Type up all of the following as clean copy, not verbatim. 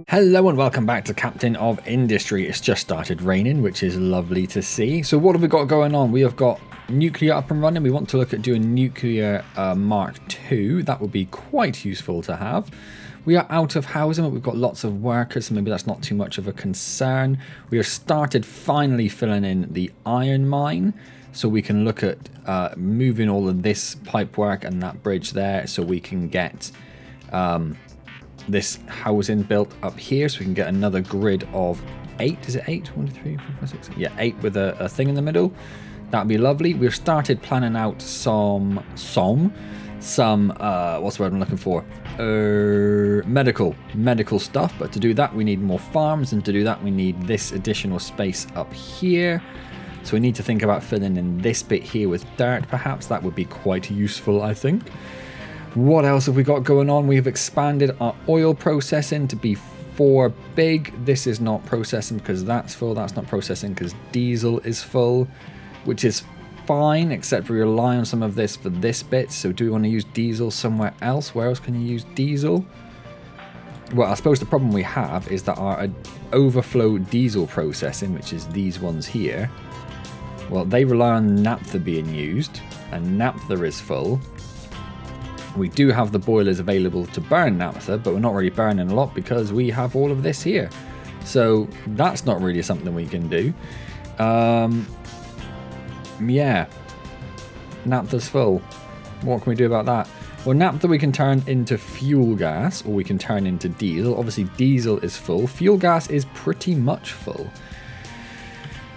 Hello and welcome back to Captain of Industry. It's just started raining, which is lovely to see. So what have we got going on? We have got nuclear up and running. We want to look at doing nuclear Mark 2. That would be quite useful to have. We are out of housing, but we've got lots of workers, so maybe that's not too much of a concern. We have started finally filling in the iron mine, so we can look at moving all of this pipe work and that bridge there, so we can get this housing built up here, so we can get another grid of 8. Is it 8? 1, 2, 3, 4, 5, 6. Yeah, 8 with a thing in the middle. That'd be lovely. We've started planning out some what's the word I'm looking for? Medical stuff. But to do that, we need more farms, and to do that, we need this additional space up here. So we need to think about filling in this bit here with dirt, perhaps. That would be quite useful, I think. What else have we got going on? We've expanded our oil processing to be 4 big. This is not processing because that's full. That's not processing because diesel is full, which is fine, except we rely on some of this for this bit. So do we want to use diesel somewhere else? Where else can you use diesel? Well, I suppose the problem we have is that our overflow diesel processing, which is these ones here, well, they rely on naphtha being used, and naphtha is full. We do have the boilers available to burn naphtha, but we're not really burning a lot because we have all of this here. So that's not really something we can do. Yeah, naphtha's full. What can we do about that? Well, naphtha we can turn into fuel gas, or we can turn into diesel. Obviously diesel is full. Fuel gas is pretty much full.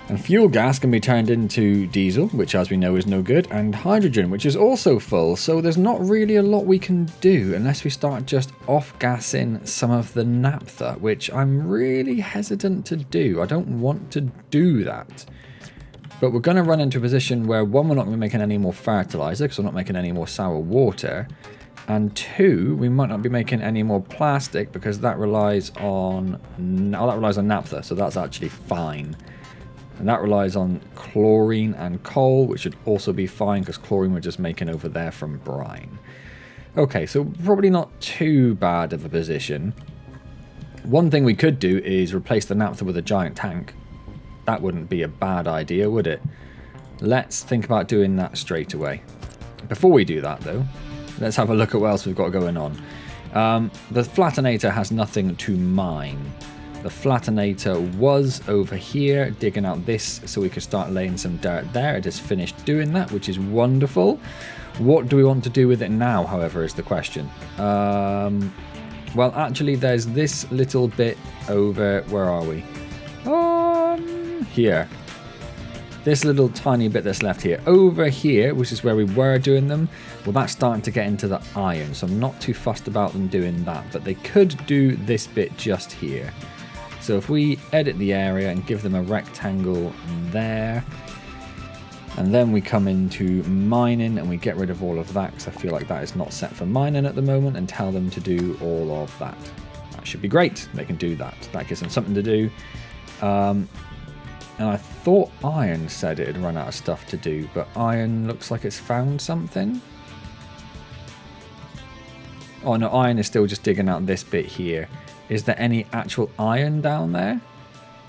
And fuel gas can be turned into diesel, which as we know is no good, and hydrogen, which is also full. So there's not really a lot we can do unless we start just off-gassing some of the naphtha, which I'm really hesitant to do. I don't want to do that. But we're going to run into a position where, one, we're not going to be making any more fertilizer because we're not making any more sour water. And 2, we might not be making any more plastic because that relies on naphtha, so that's actually fine. And that relies on chlorine and coal, which should also be fine because chlorine we're just making over there from brine. Okay, so probably not too bad of a position. One thing we could do is replace the naphtha with a giant tank. That wouldn't be a bad idea, would it? Let's think about doing that straight away. Before we do that, though, let's have a look at what else we've got going on. The flattenator has nothing to mine. The flattenator was over here digging out this so we could start laying some dirt there. It has finished doing that, which is wonderful. What do we want to do with it now, however, is the question. Well, actually, there's this little bit over... Where are we? Here. This little tiny bit that's left here. Over here, which is where we were doing them, well, that's starting to get into the iron, so I'm not too fussed about them doing that. But they could do this bit just here. So if we edit the area and give them a rectangle there, and then we come into mining and we get rid of all of that because I feel like that is not set for mining at the moment, and tell them to do all of that. That should be great. They can do that. That gives them something to do. And I thought iron said it had run out of stuff to do, but iron looks like it's found something. Oh no, iron is still just digging out this bit here. Is there any actual iron down there?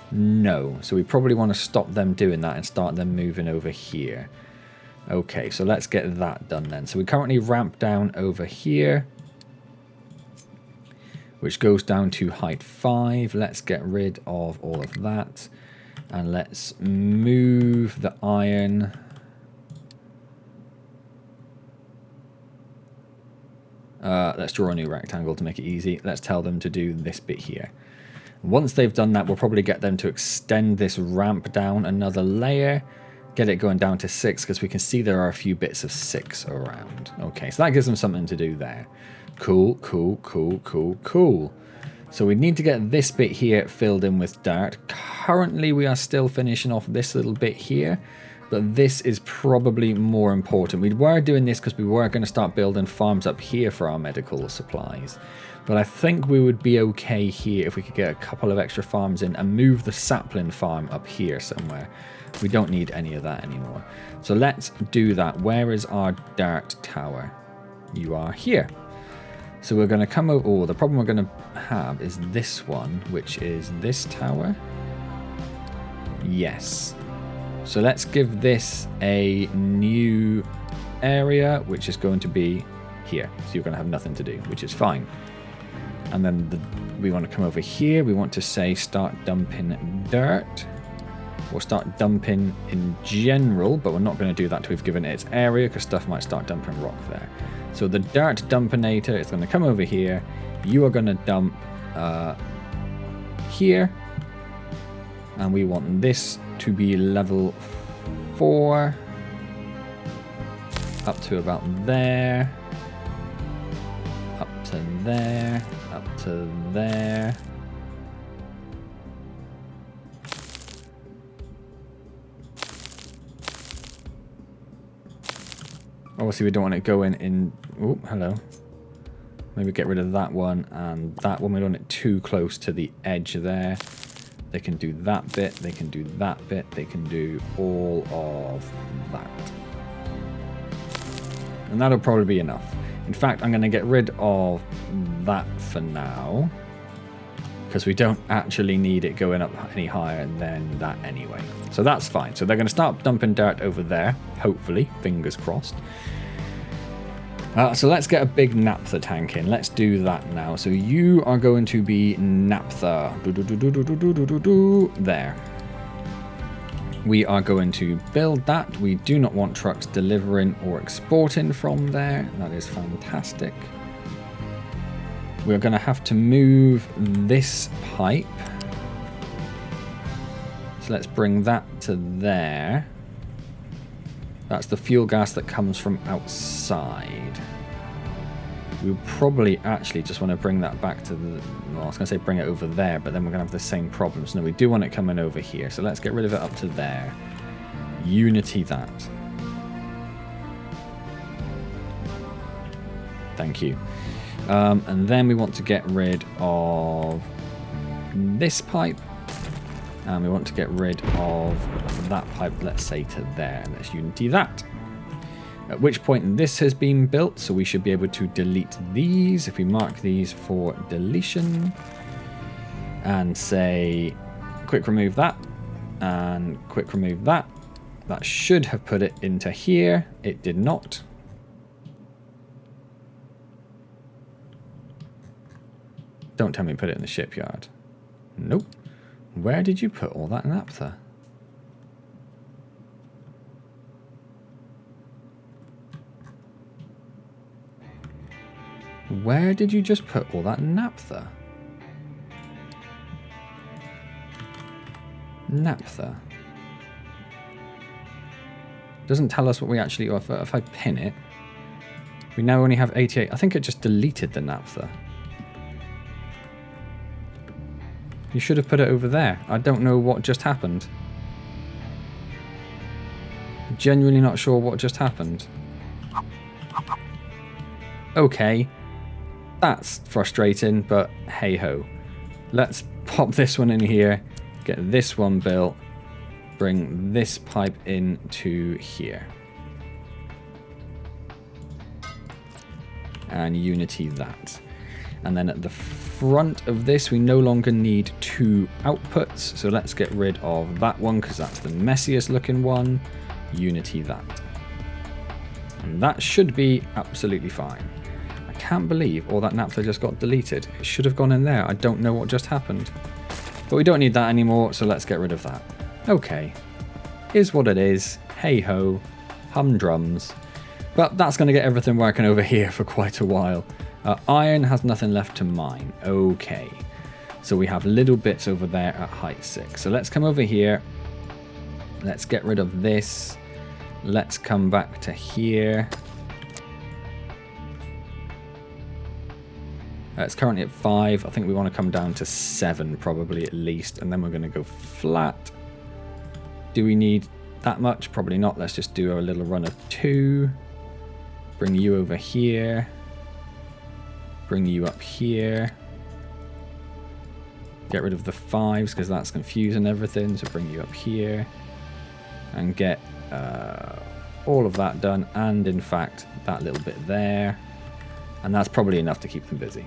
No. So we probably want to stop them doing that and start them moving over here. Okay, so let's get that done then. So we currently ramp down over here, which goes down to height 5. Let's get rid of all of that. And let's move the iron. Let's draw a new rectangle to make it easy. Let's tell them to do this bit here. Once they've done that, we'll probably get them to extend this ramp down another layer. Get it going down to 6 because we can see there are a few bits of 6 around. Okay, so that gives them something to do there. Cool, cool, cool, cool, cool. So we need to get this bit here filled in with dirt. Currently, we are still finishing off this little bit here, but this is probably more important. We were doing this because we were going to start building farms up here for our medical supplies. But I think we would be okay here if we could get a couple of extra farms in and move the sapling farm up here somewhere. We don't need any of that anymore. So let's do that. Where is our dirt tower? You are here. So we're going to come over... Oh, the problem we're going to have is this one, which is this tower. Yes. So let's give this a new area, which is going to be here. So you're going to have nothing to do, which is fine. And then we want to come over here. We want to say start dumping dirt. Or start dumping in general, but we're not going to do that till we've given it its area, because stuff might start dumping rock there. So the dirt dumpinator is going to come over here. You are going to dump here. And we want this to be level 4. Up to about there. Up to there. Up to there. Obviously, we don't want it going in. Oh, hello. Maybe get rid of that one and that one. We don't want it too close to the edge there. They can do that bit. They can do that bit. They can do all of that. And that'll probably be enough. In fact, I'm going to get rid of that for now, because we don't actually need it going up any higher than that anyway. So that's fine. So they're going to start dumping dirt over there, hopefully, fingers crossed. So let's get a big naphtha tank in. Let's do that now. So you are going to be naphtha. There. We are going to build that. We do not want trucks delivering or exporting from there. That is fantastic. We're going to have to move this pipe. So let's bring that to there. That's the fuel gas that comes from outside. We'll probably actually just want to bring that back to the... Well, I was going to say bring it over there, but then we're going to have the same problems. No, we do want it coming over here. So let's get rid of it up to there. Unity that. Thank you. And then we want to get rid of this pipe. And we want to get rid of that pipe, let's say, to there. Let's unity that. At which point this has been built, so we should be able to delete these. If we mark these for deletion and say quick remove that and quick remove that, that should have put it into here. It did not. Don't tell me put it in the shipyard. Nope. Where did you put all that naphtha? Where did you just put all that naphtha? Naphtha. Doesn't tell us what we actually... If I pin it, we now only have 88. I think it just deleted the naphtha. You should have put it over there. I don't know what just happened. Genuinely not sure what just happened. Okay. That's frustrating, but hey-ho. Let's pop this one in here, get this one built, bring this pipe into here. And unity that. And then at the front of this, we no longer need 2 outputs. So let's get rid of that one, because that's the messiest looking one. Unity that. And that should be absolutely fine. I can't believe all that naphtha just got deleted. It should have gone in there. I don't know what just happened. But we don't need that anymore, so let's get rid of that. Okay. Is what it is. Hey-ho. Humdrums. But that's going to get everything working over here for quite a while. Iron has nothing left to mine. Okay. So we have little bits over there at height 6. So let's come over here. Let's get rid of this. Let's come back to here. It's currently at 5. I think we want to come down to 7 probably at least. And then we're going to go flat. Do we need that much? Probably not. Let's just do a little run of 2. Bring you over here. Bring you up here. Get rid of the 5s because that's confusing everything. So bring you up here. And get all of that done. And in fact, that little bit there. And that's probably enough to keep them busy.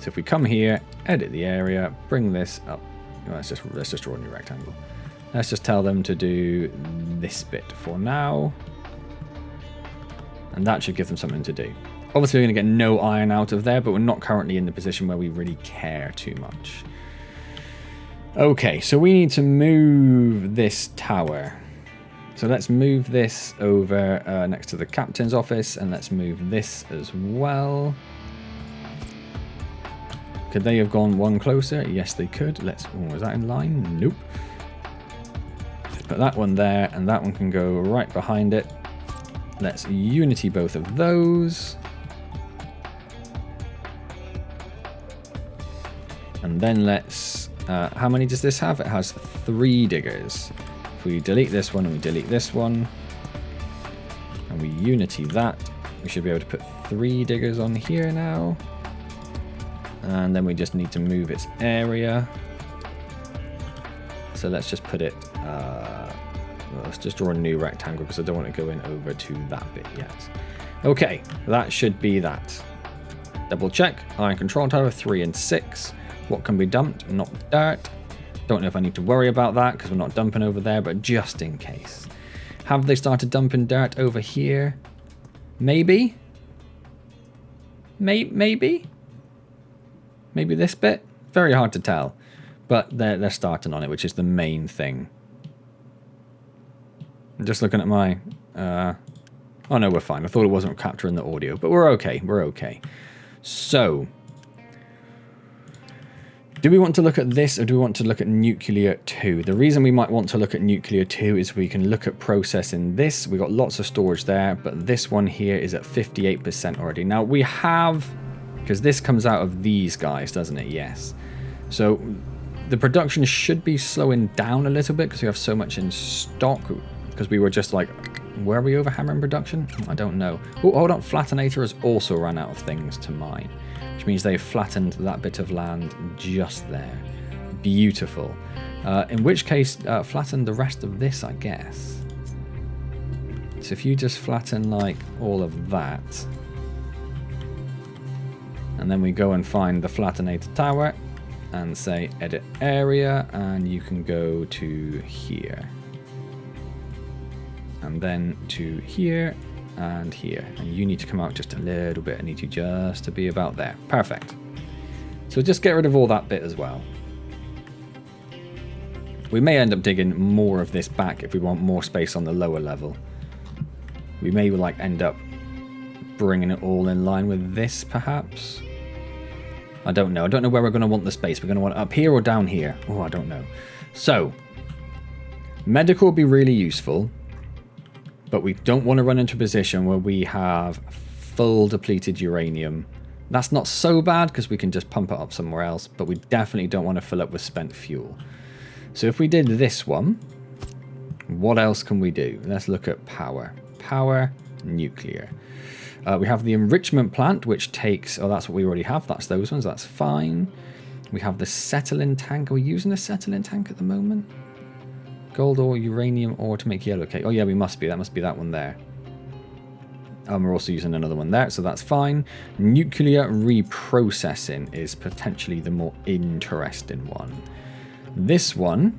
So if we come here, edit the area, bring this up. Well, let's just draw a new rectangle. Let's just tell them to do this bit for now. And that should give them something to do. Obviously, we're going to get no iron out of there, but we're not currently in the position where we really care too much. Okay, so we need to move this tower. So let's move this over next to the captain's office, and let's move this as well. Could they have gone one closer? Yes, they could. Let's. Oh, is that in line? Nope. Put that one there, and that one can go right behind it. Let's unity both of those. And then let's... how many does this have? It has 3 diggers. If we delete this one and we delete this one, and we unity that, we should be able to put 3 diggers on here now. And then we just need to move its area. So let's just put it... let's just draw a new rectangle because I don't want to go in over to that bit yet. Okay, that should be that. Double check. Iron control tower 3 and 6. What can be dumped? Not dirt. Don't know if I need to worry about that because we're not dumping over there, but just in case. Have they started dumping dirt over here? Maybe? Maybe? Maybe this bit? Very hard to tell. But they're starting on it, which is the main thing. I'm just looking at my... oh no, we're fine. I thought it wasn't capturing the audio, but we're okay. We're okay. So... do we want to look at this or do we want to look at nuclear 2? The reason we might want to look at nuclear 2 is we can look at processing this. We've got lots of storage there, but this one here is at 58% already. Now we have, because this comes out of these guys, doesn't it? Yes. So the production should be slowing down a little bit because we have so much in stock, because we were just like, were we over hammering production? I don't know. Oh, hold on. Flattenator has also run out of things to mine, which means they've flattened that bit of land just there. Beautiful. In which case, flatten the rest of this, I guess. So if you just flatten like all of that, and then we go and find the flattenator tower and say edit area, and you can go to here. And then to here and here. And you need to come out just a little bit. I need you just to be about there. Perfect. So just get rid of all that bit as well. We may end up digging more of this back if we want more space on the lower level. We may like end up bringing it all in line with this perhaps. I don't know. I don't know where we're going to want the space. We're going to want it up here or down here. Oh, I don't know. So, medical will be really useful. But we don't want to run into a position where we have full depleted uranium. That's not so bad because we can just pump it up somewhere else, but we definitely don't want to fill up with spent fuel. So if we did this one, what else can we do? Let's look at power. Power, nuclear. We have the enrichment plant, which takes... oh, that's what we already have. That's those ones. That's fine. We have the settling tank. Are we using a settling tank at the moment? Gold ore, uranium ore to make yellow cake. Oh yeah, we must be. That must be that one there. We're also using another one there, so that's fine. Nuclear reprocessing is potentially the more interesting one. This one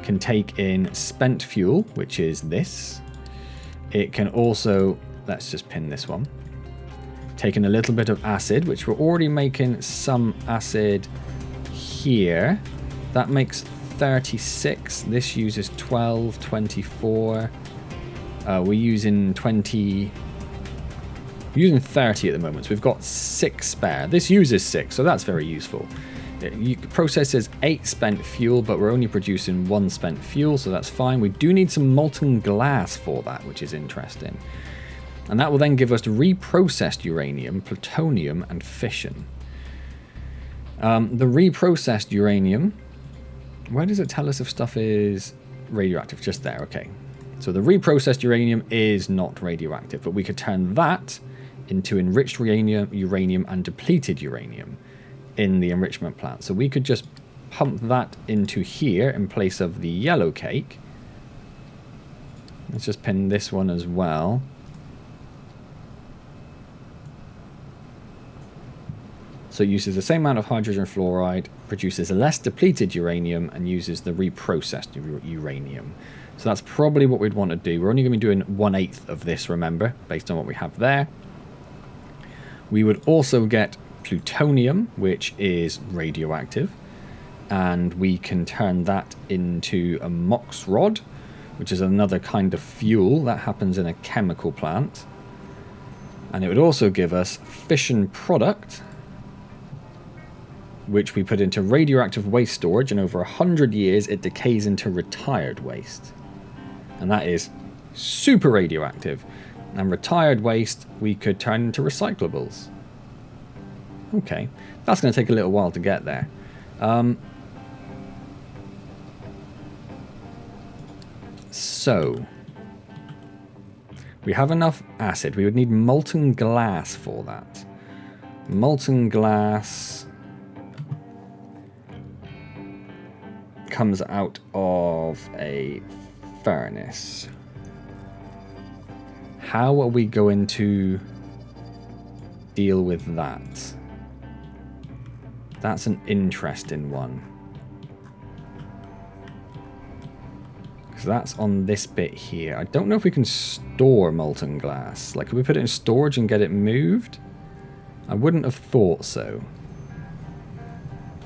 can take in spent fuel, which is this. It can also, let's just pin this one, take in a little bit of acid, which we're already making some acid here. That makes 36. This uses 12, 24. We're using 20. We're using 30 at the moment, so we've got 6 spare. This uses 6, so that's very useful. It processes 8 spent fuel, but we're only producing 1 spent fuel, so that's fine. We do need some molten glass for that, which is interesting. And that will then give us reprocessed uranium, plutonium, and fission. The reprocessed uranium... where does it tell us if stuff is radioactive? Just there, okay. So the reprocessed uranium is not radioactive, but we could turn that into enriched uranium and depleted uranium in the enrichment plant. So we could just pump that into here in place of the yellow cake. Let's just pin this one as well. So it uses the same amount of hydrogen fluoride, produces less depleted uranium, and uses the reprocessed uranium. So that's probably what we'd want to do. We're only going to be doing 1/8 of this, remember, based on what we have there. We would also get plutonium, which is radioactive, and we can turn that into a MOX rod, which is another kind of fuel that happens in a chemical plant. And it would also give us fission product, which we put into radioactive waste storage, and over 100 years it decays into retired waste. And that is super radioactive. And retired waste we could turn into recyclables. Okay, that's going to take a little while to get there. So, we have enough acid. We would need molten glass for that. Molten glass comes out of a furnace. How are we going to deal with that? That's an interesting one. Because that's on this bit here. I don't know if we can store molten glass. Like, can we put it in storage and get it moved? I wouldn't have thought so.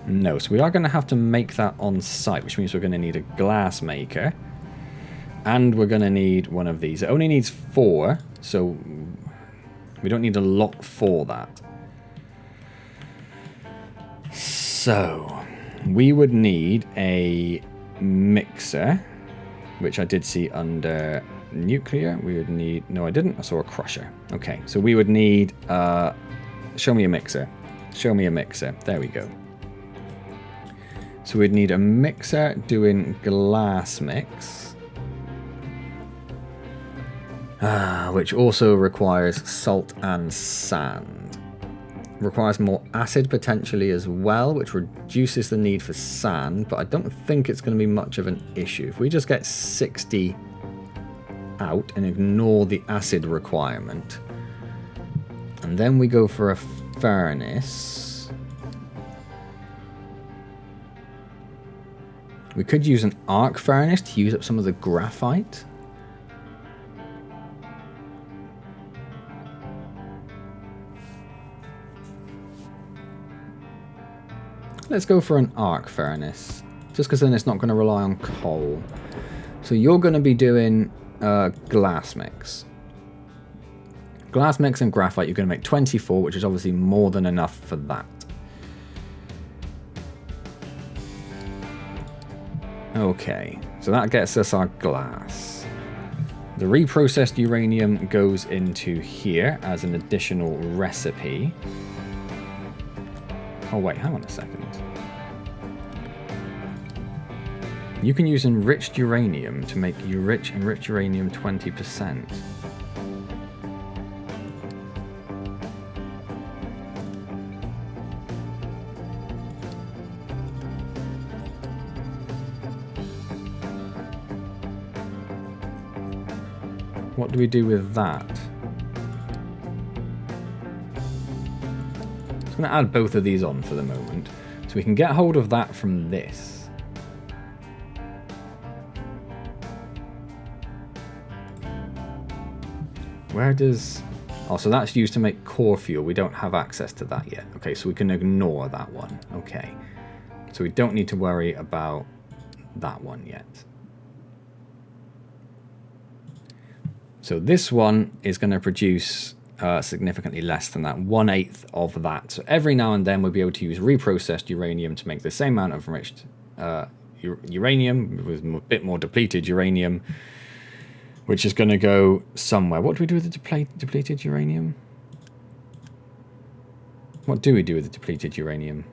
No, so we are going to have to make that on site, which means we're going to need a glass maker. And we're going to need one of these. It only needs 4, so we don't need a lot for that. So, we would need a mixer, which I did see under nuclear. We would need... No, I didn't. I saw a crusher. Okay, so we would need... show me a mixer. Show me a mixer. There we go. So we'd need a mixer doing glass mix. Which also requires salt and sand. Requires more acid potentially as well, which reduces the need for sand, but I don't think it's going to be much of an issue. If we just get 60 out and ignore the acid requirement, and then we go for a furnace, we could use an arc furnace to use up some of the graphite. Let's go for an arc furnace, just because then it's not going to rely on coal. So you're going to be doing glass mix. Glass mix and graphite, you're going to make 24, which is obviously more than enough for that. Okay, so that gets us our glass. The reprocessed uranium goes into here as an additional recipe. Oh wait, hang on a second. You can use enriched uranium to make enriched uranium 20%. What do we do with that? I'm going to add both of these on for the moment, so we can get hold of that from this. Where does... Oh, so that's used to make core fuel. We don't have access to that yet. Okay, so we can ignore that one. Okay, so we don't need to worry about that one yet. So this one is going to produce significantly less than that, 1/8 of that. So every now and then we'll be able to use reprocessed uranium to make the same amount of enriched uranium with a bit more depleted uranium, which is going to go somewhere. What do we do with the depleted uranium? What do we do with the depleted uranium?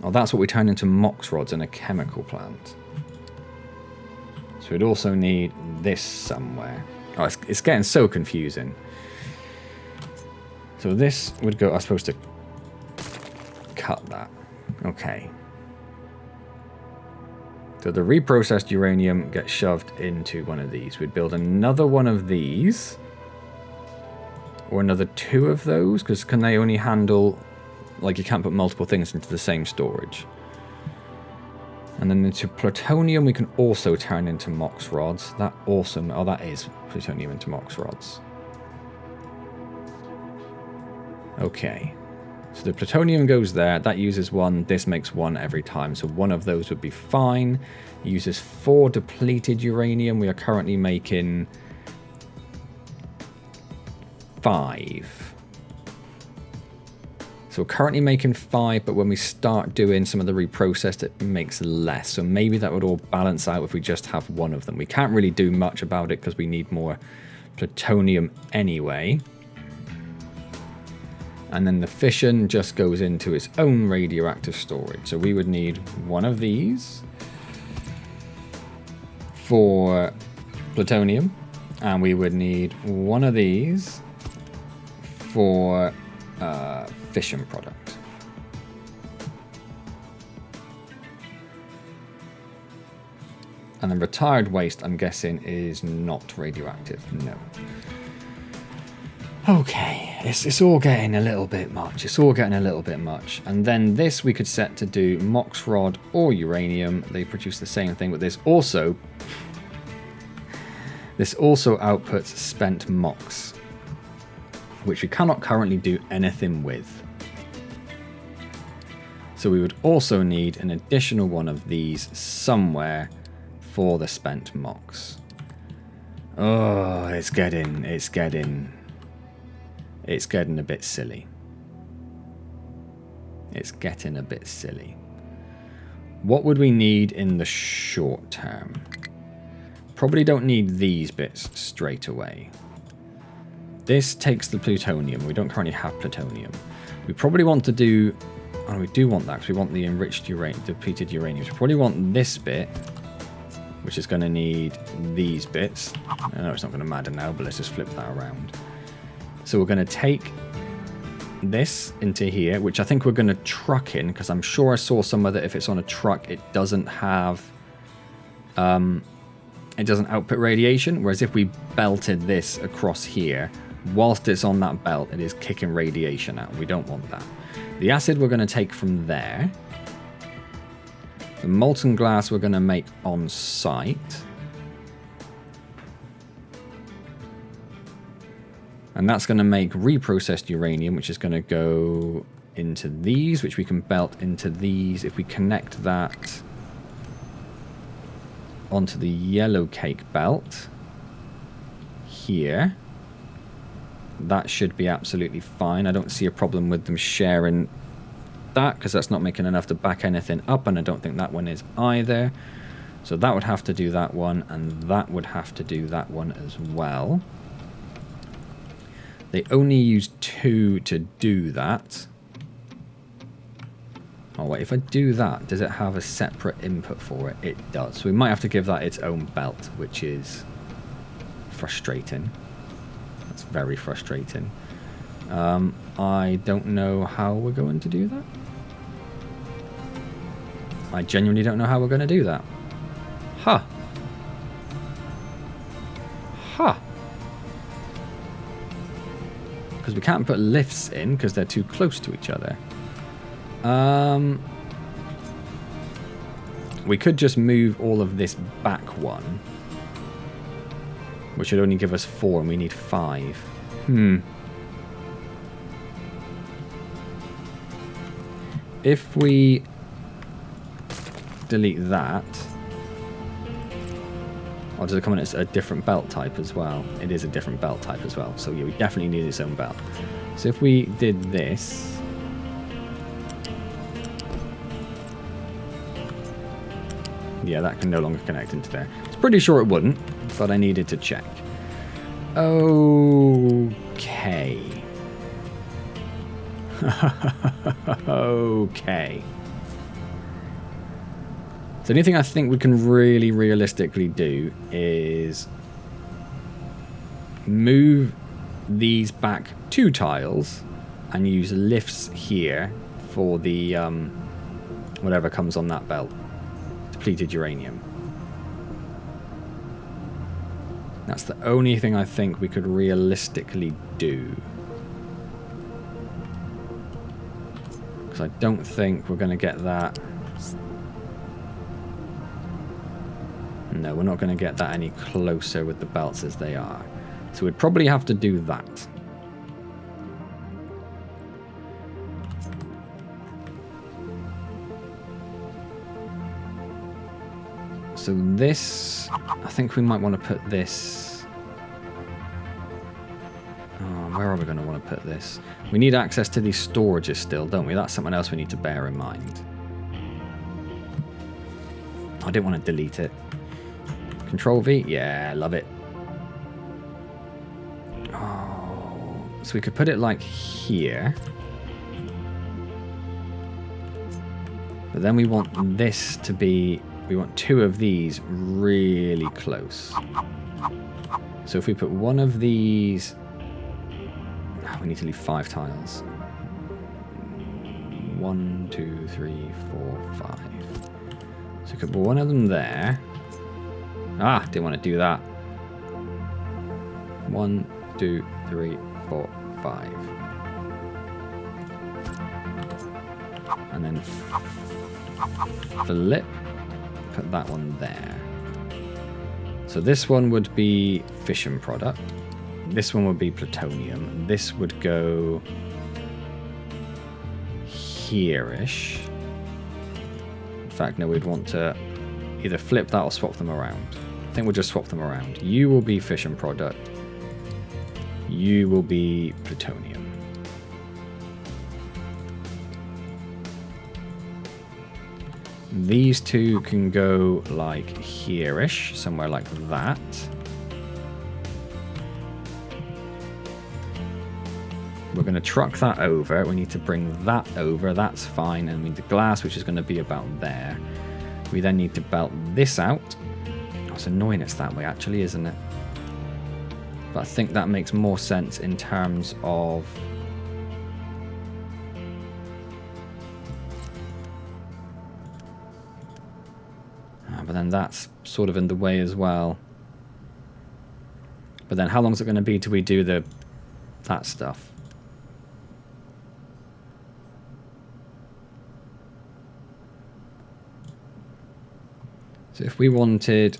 Oh, that's what we turn into MOX rods in a chemical plant. So we'd also need this somewhere. Oh, it's getting so confusing. So this would go... I'm supposed to cut that. Okay. So the reprocessed uranium gets shoved into one of these. We'd build another one of these. Or another 2 of those, because can they only handle, like, you can't put multiple things into the same storage. And then into plutonium we can also turn into MOX rods. That also, oh, that is plutonium into MOX rods. Okay, so the plutonium goes there, that uses 1, this makes 1 every time, so 1 of those would be fine. It uses 4 depleted uranium, we are currently making 5. So we're currently making 5, but when we start doing some of the reprocessed, it makes less. So maybe that would all balance out if we just have 1 of them. We can't really do much about it because we need more plutonium anyway. And then the fission just goes into its own radioactive storage. So we would need 1 of these for plutonium, and we would need 1 of these for fission product. And then retired waste, I'm guessing, is not radioactive. No. Okay, it's all getting a little bit much. It's all getting a little bit much. And then this we could set to do MOX rod or uranium. They produce the same thing, but this also outputs spent MOX, which we cannot currently do anything with. So we would also need an additional 1 of these somewhere for the spent MOX. Oh, it's getting a bit silly. It's getting a bit silly. What would we need in the short term? Probably don't need these bits straight away. This takes the plutonium. We don't currently have plutonium. We probably want to do... Oh, we do want that because we want the enriched uranium, depleted uranium. So we probably want this bit, which is going to need these bits. I know it's not going to matter now, but let's just flip that around. So we're going to take this into here, which I think we're going to truck in, because I'm sure I saw somewhere that if it's on a truck, it doesn't have... it doesn't output radiation, whereas if we belted this across here, whilst it's on that belt, it is kicking radiation out. We don't want that. The acid we're going to take from there. The molten glass we're going to make on site. And that's going to make reprocessed uranium, which is going to go into these, which we can belt into these. If we connect that onto the yellow cake belt here, that should be absolutely fine. I don't see a problem with them sharing that, because that's not making enough to back anything up, and I don't think that one is either. So that would have to do that one, and that would have to do that one as well. They only use 2 to do that. Oh wait, if I do that, does it have a separate input for it? It does. So we might have to give that its own belt, which is frustrating. That's very frustrating. I don't know how we're going to do that. I genuinely don't know how we're going to do that. Huh. Huh. Because we can't put lifts in because they're too close to each other. We could just move all of this back 1, which would only give us 4, and we need 5. If we delete that, or does it come in as a different belt type as well? It is a different belt type as well. So yeah, we definitely need its own belt. So if we did this, yeah, that can no longer connect into there. It's pretty sure it wouldn't, but I needed to check. Okay. Okay. So the only thing I think we can really realistically do is move these back 2 tiles and use lifts here for the whatever comes on that belt. Depleted uranium. That's the only thing I think we could realistically do. Because I don't think we're going to get that. No, we're not going to get that any closer with the belts as they are. So we'd probably have to do that. So this, I think we might want to put this. Oh, where are we going to want to put this? We need access to these storages still, don't we? That's something else we need to bear in mind. I didn't want to delete it. Control V, yeah, love it. Oh, so we could put it like here. But then we want this to be, we want two of these really close. So if we put one of these, oh, we need to leave 5 tiles. 1, 2, 3, 4, 5. So we could put one of them there. Ah, didn't want to do that. 1, 2, 3, 4, 5. And then flip. Put that one there. So this one would be fission product. This one would be plutonium. This would go here-ish. In fact, no, we'd want to either flip that or swap them around. I think we'll just swap them around. You will be fission product. You will be plutonium. These two can go like here-ish, somewhere like that. We're going to truck that over. We need to bring that over. That's fine. And we need the glass, which is going to be about there. We then need to belt this out. Oh, it's annoying it's that way, actually, isn't it? But I think that makes more sense in terms of... but then that's sort of in the way as well. But then how long is it going to be till we do that stuff? So if we wanted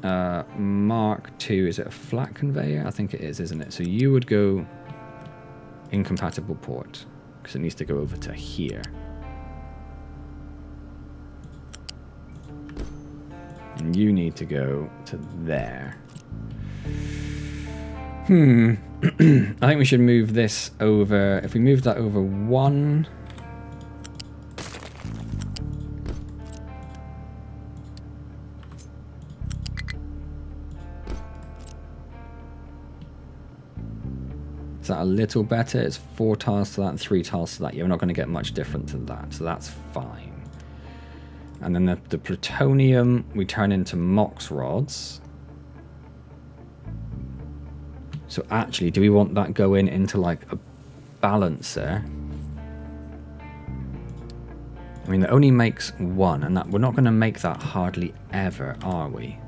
Mk2, is it a flat conveyor? I think it is, isn't it? So you would go incompatible port because it needs to go over to here. And you need to go to there. I think we should move this over. If we move that over 1. Is that a little better? It's 4 tiles to that and 3 tiles to that. Yeah, we're not going to get much different to that, so that's fine. And then the plutonium we turn into MOX rods. So actually, do we want that going into like a balancer? I mean, that only makes 1, and that we're not going to make that hardly ever, are we?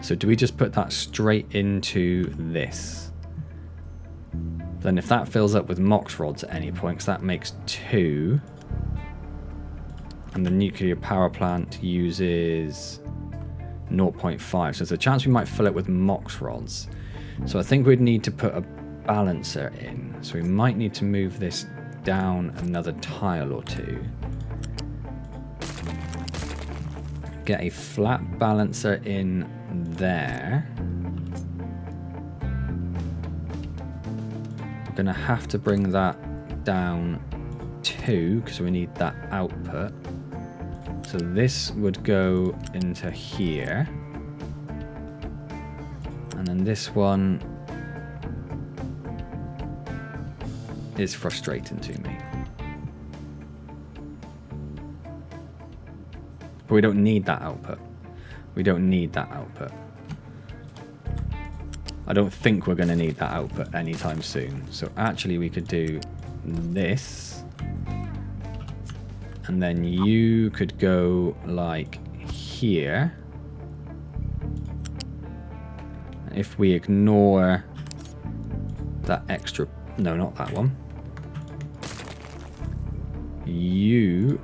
So do we just put that straight into this? Then if that fills up with MOX rods at any point, because that makes 2. And the nuclear power plant uses 0.5. So there's a chance we might fill it with MOX rods. So I think we'd need to put a balancer in. So we might need to move this down another tile or 2. Get a flat balancer in there. We're going to have to bring that down 2 because we need that output. So this would go into here. And then this one is frustrating to me. But we don't need that output. We don't need that output. I don't think we're going to need that output anytime soon. So actually we could do this. And then you could go like here. if we ignore that extra... No, not that one. You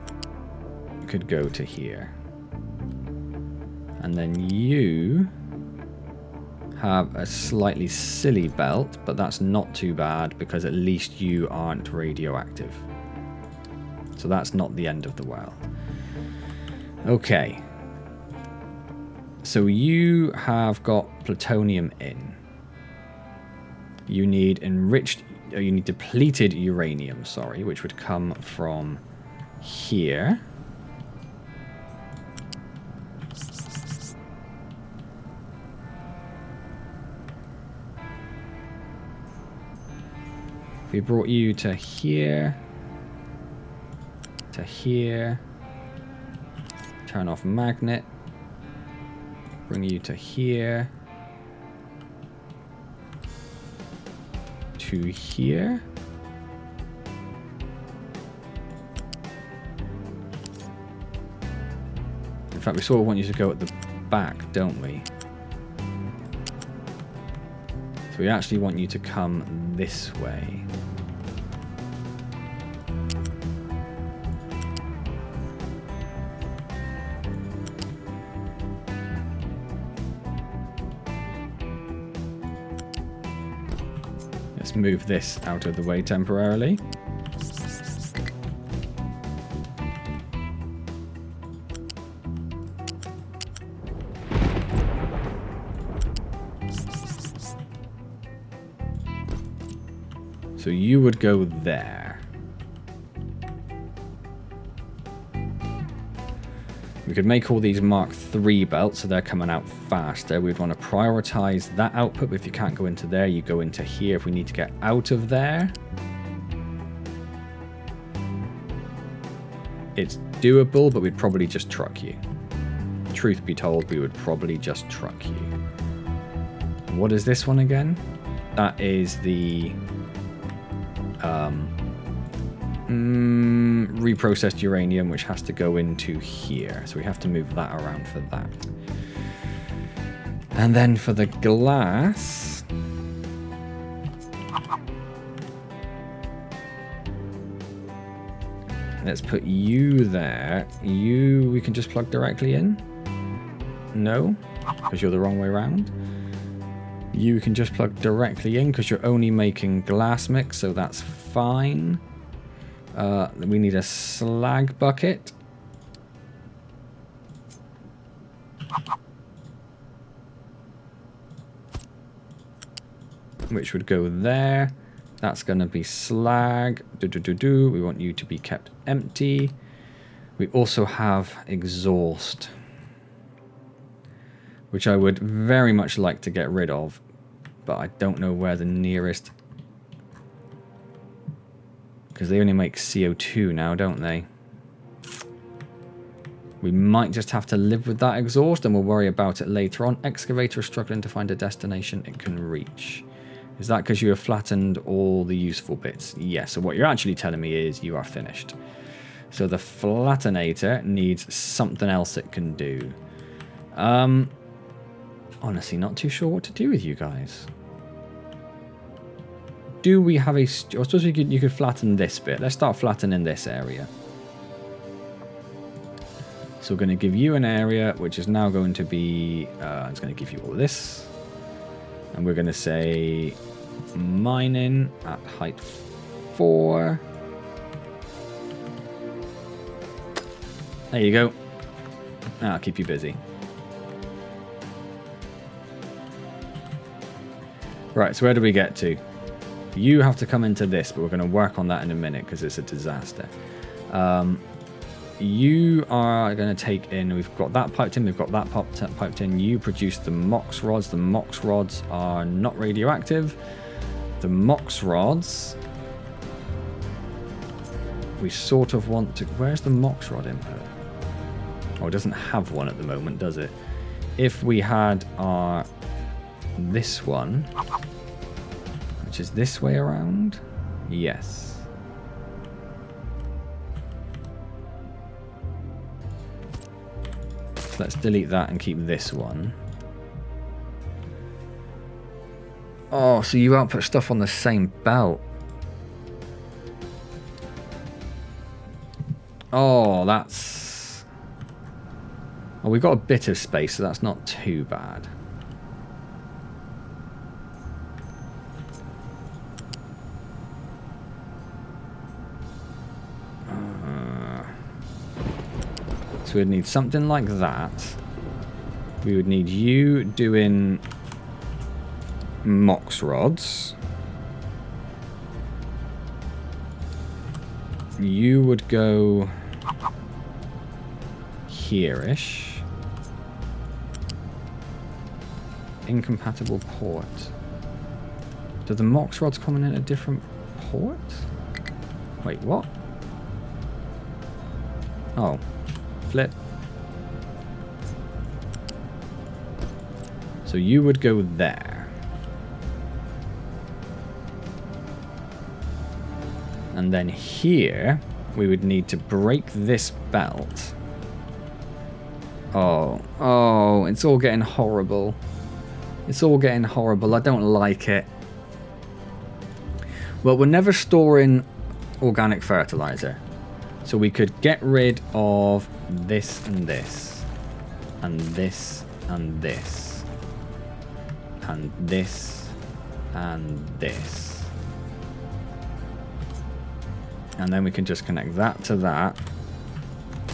could go to here. And then you have a slightly silly belt, but that's not too bad because at least you aren't radioactive. So that's not the end of the world. Okay. So you have got plutonium in. You need you need depleted uranium, sorry, which would come from here. We brought you to here, to here, turn off magnet, bring you to here, to here. In fact, we sort of want you to go at the back, don't we? So we actually want you to come this way. Let's move this out of the way temporarily. So you would go there. We could make all these Mark III belts so they're coming out faster. We'd want to prioritize that output. If you can't go into there, you go into here if we need to get out of there. It's doable, but we'd probably just truck you. Truth be told, we would probably just truck you. What is this one again? That is the reprocessed uranium, which has to go into here. So we have to move that around for that. And then for the glass... Let's put you there. You, we can just plug directly in? No, because you're the wrong way around. You can just plug directly in because you're only making glass mix, so that's fine. We need a slag bucket. Which would go there. That's going to be slag. We want you to be kept empty. We also have exhaust, which I would very much like to get rid of, but I don't know where the nearest... Because they only make CO2 now, don't they? We might just have to live with that exhaust, and we'll worry about it later on. Excavator is struggling to find a destination it can reach. Is that because you have flattened all the useful bits? Yes, so what you're actually telling me is you are finished. So the flattenator needs something else it can do. Honestly, not too sure what to do with you guys. Do we have a... I suppose you could flatten this bit. Let's start flattening this area. So we're going to give you an area, which is now going to be... it's going to give you all this. And we're going to say mining at height 4. There you go. That'll keep you busy. Right, so where do we get to? You have to come into this, but we're going to work on that in a minute because it's a disaster. You are going to take in, we've got that piped in, we've got that piped in. You produce the MOX rods. The MOX rods are not radioactive. The MOX rods, we sort of want to... Where's the MOX rod input? Oh, it doesn't have one at the moment, does it? If we had our... this one, which is this way around, yes. So let's delete that and keep this one. Oh, so you output stuff on the same belt. Oh, that's... Oh, we've got a bit of space, so that's not too bad. So we'd need something like that. We would need you doing mox rods. You would go here-ish. Incompatible port. Do the mox rods come in at a different port? Wait, what? Oh. Flip. So you would go there. And then here, we would need to break this belt. Oh, it's all getting horrible. It's all getting horrible. I don't like it. Well, we're never storing organic fertilizer. So we could get rid of this and this. And this and this. And this and this. And then we can just connect that to that.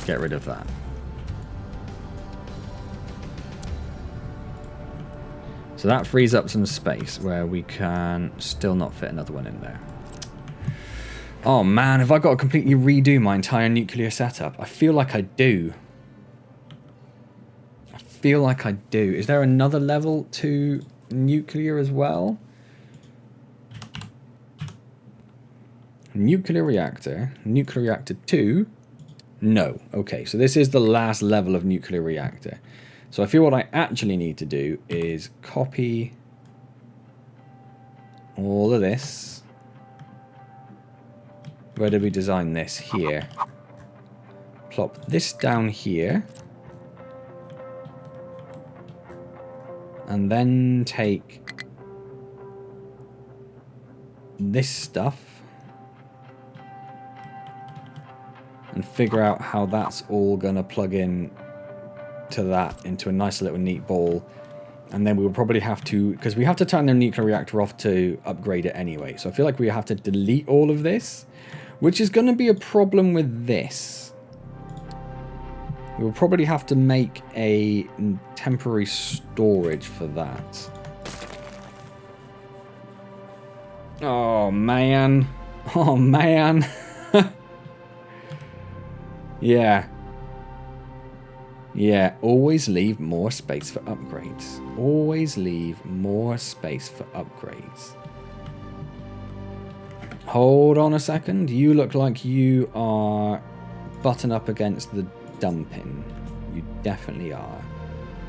Get rid of that. So that frees up some space where we can still not fit another one in there. Oh man, have I got to completely redo my entire nuclear setup? I feel like I do. I feel like I do. Is there another level to nuclear as well? Nuclear reactor 2. No. Okay, so this is the last level of nuclear reactor. So I feel what I actually need to do is copy all of this. Where did we design this? Here. Plop this down here. And then take this stuff and figure out how that's all gonna plug in to that into a nice little neat ball. And then we will probably have to, because we have to turn the nuclear reactor off to upgrade it anyway. So I feel like we have to delete all of this, which is going to be a problem with this. We'll probably have to make a temporary storage for that. Oh man. Oh man. Yeah. Yeah, always leave more space for upgrades. Always leave more space for upgrades. Hold on a second. You look like you are button up against the dumping. You definitely are.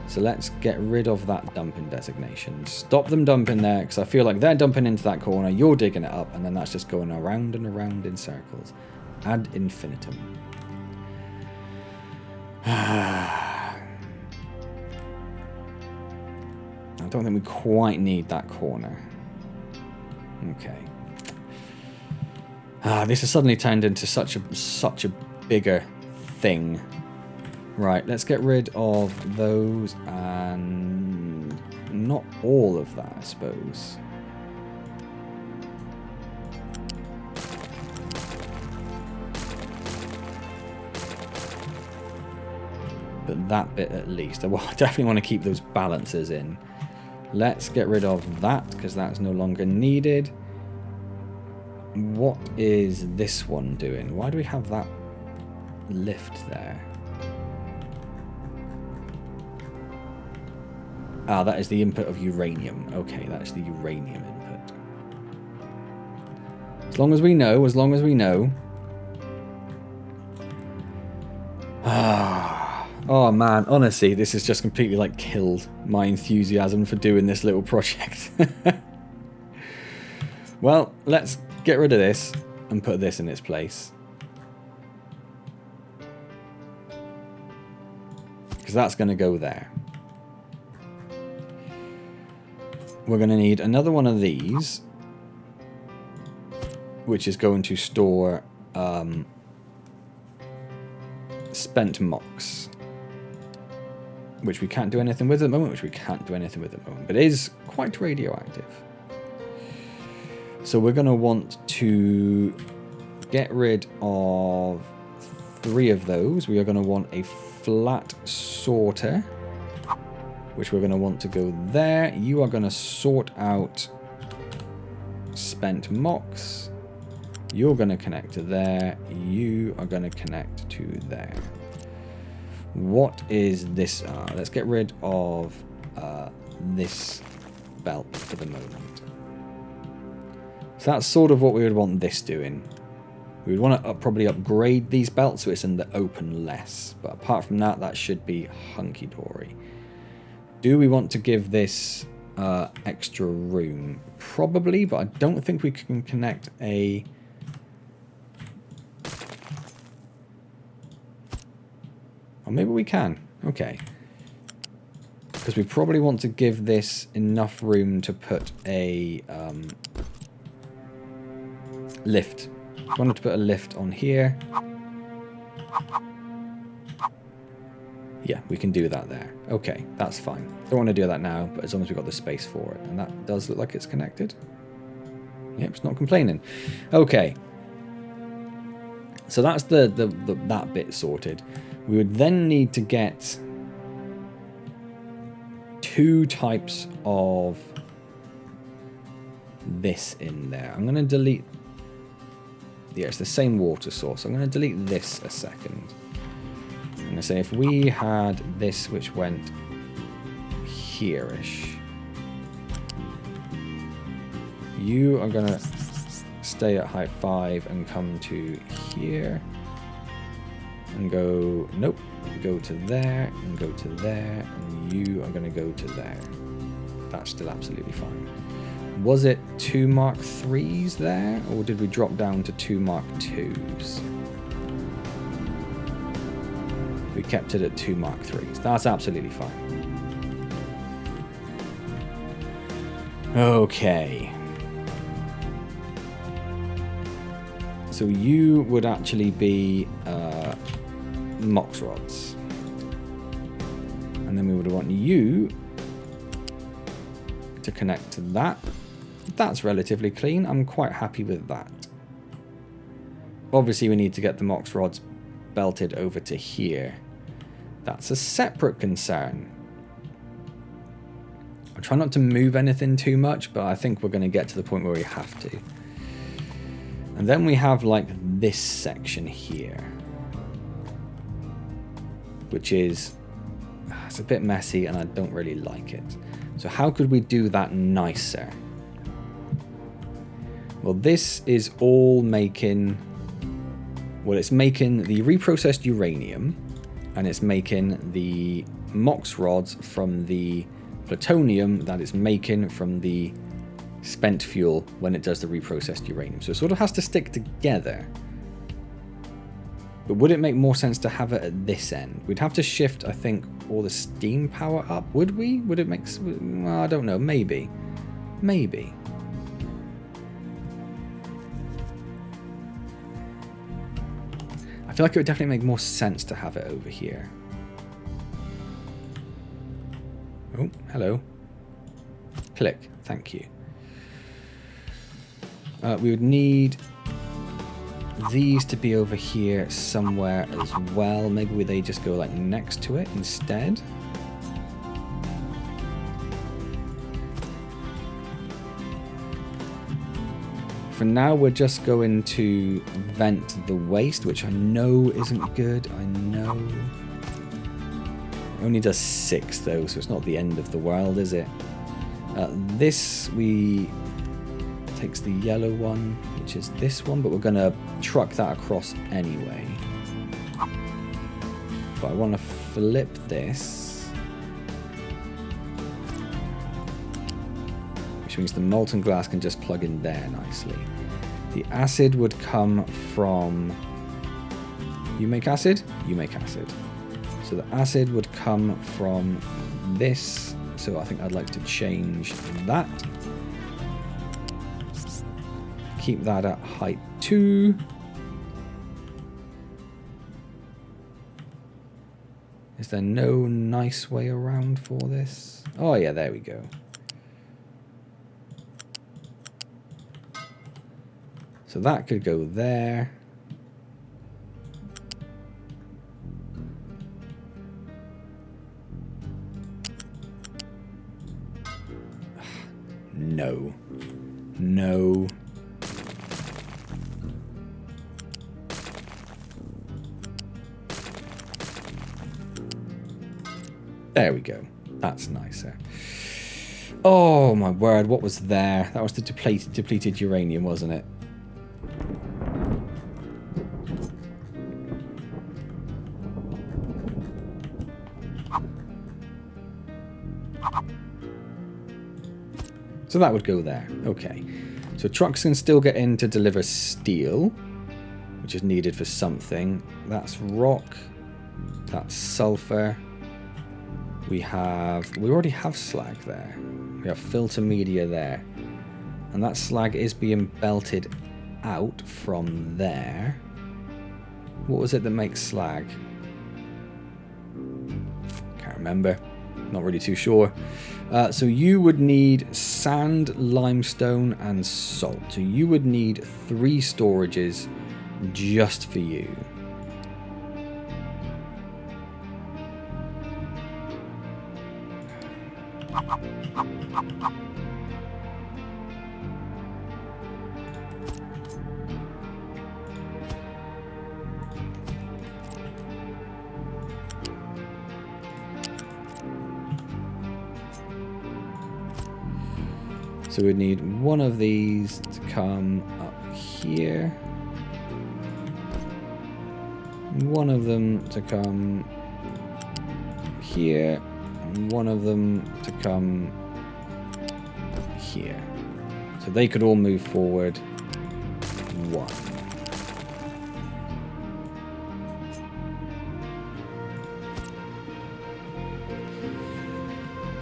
So let's get rid of that dumping designation. Stop them dumping there, because I feel like they're dumping into that corner, you're digging it up, and then that's just going around and around in circles. Ad infinitum. I don't think we quite need that corner. Okay. This has suddenly turned into such a bigger thing. Right, let's get rid of those and not all of that, I suppose. But that bit at least. I definitely want to keep those balancers in. Let's get rid of that because that's no longer needed. What is this one doing? Why do we have that lift there? Ah, that is the input of uranium. Okay, that's the uranium input. As long as we know, as long as we know. Oh man, honestly, this has just completely like killed my enthusiasm for doing this little project. Well, let's get rid of this and put this in its place. Because that's going to go there. we're going to need another one of these, which is going to store spent MOX, which we can't do anything with at the moment, but it is quite radioactive. So we're going to want to get rid of 3 of those. We are going to want a flat sorter, which we're going to want to go there. You are going to sort out spent MOX. You're going to connect to there. You are going to connect to there. What is this? Let's get rid of this belt for the moment. So that's sort of what we would want this doing. We would want to probably upgrade these belts so it's in the open less. But apart from that, that should be hunky-dory. Do we want to give this extra room? Probably, but I don't think we can connect a... Or maybe we can. Okay. Because we probably want to give this enough room to put a lift. I wanted to put a lift on here. Yeah, we can do that there. Okay, that's fine. Don't want to do that now, but as long as we've got the space for it. And that does look like it's connected. Yep, it's not complaining. Okay. So that's that bit sorted. We would then need to get 2 types of this in there. I'm going to delete... Yeah, it's the same water source. I'm going to delete this a second. I'm going to say if we had this which went here-ish, you are going to stay at height 5 and come to here and go, nope, go to there and go to there, and you are going to go to there. That's still absolutely fine. Was it 2 Mark 3s there, or did we drop down to 2 Mark 2s? We kept it at 2 Mark 3s. That's absolutely fine. Okay. So you would actually be MOX rods. And then we would want you to connect to that. That's relatively clean. I'm quite happy with that. Obviously, we need to get the MOX rods belted over to here. That's a separate concern. I'll try not to move anything too much, but I think we're going to get to the point where we have to. And then we have like this section here, which is, it's a bit messy and I don't really like it. So how could we do that nicer? Well, this is all making, well, it's making the reprocessed uranium, and it's making the MOX rods from the plutonium that it's making from the spent fuel when it does the reprocessed uranium. So it sort of has to stick together. But would it make more sense to have it at this end? We'd have to shift, I think, all the steam power up. Would we? Would it make... Well, I don't know. Maybe. Maybe. I feel like it would definitely make more sense to have it over here. Oh, hello. Click. Thank you. We would need these to be over here somewhere as well. Maybe they just go like next to it instead. For now, we're just going to vent the waste, which I know isn't good. I know. It only does 6 though, so it's not the end of the world, is it? This takes the yellow one, which is this one, but we're going to truck that across anyway. But I want to flip this, which means the molten glass can just plug in there nicely. The acid would come from... You make acid? You make acid. So the acid would come from this So I think I'd like to change that. Keep that at height 2. Is there no nice way around for this? Oh yeah, there we go. So that could go there. No. No. There we go. That's nicer. Oh my word, what was there? That was the depleted uranium, wasn't it? So that would go there. Okay. So trucks can still get in to deliver steel, which is needed for something. That's rock. That's sulfur. We already have slag there. We have filter media there. And that slag is being belted out from there. What was it that makes slag? Can't remember. Not really too sure. So you would need sand, limestone, and salt. So you would need 3 storages just for you. So we'd need one of these to come up here. One of them to come here. And one of them to come here. So they could all move forward 1.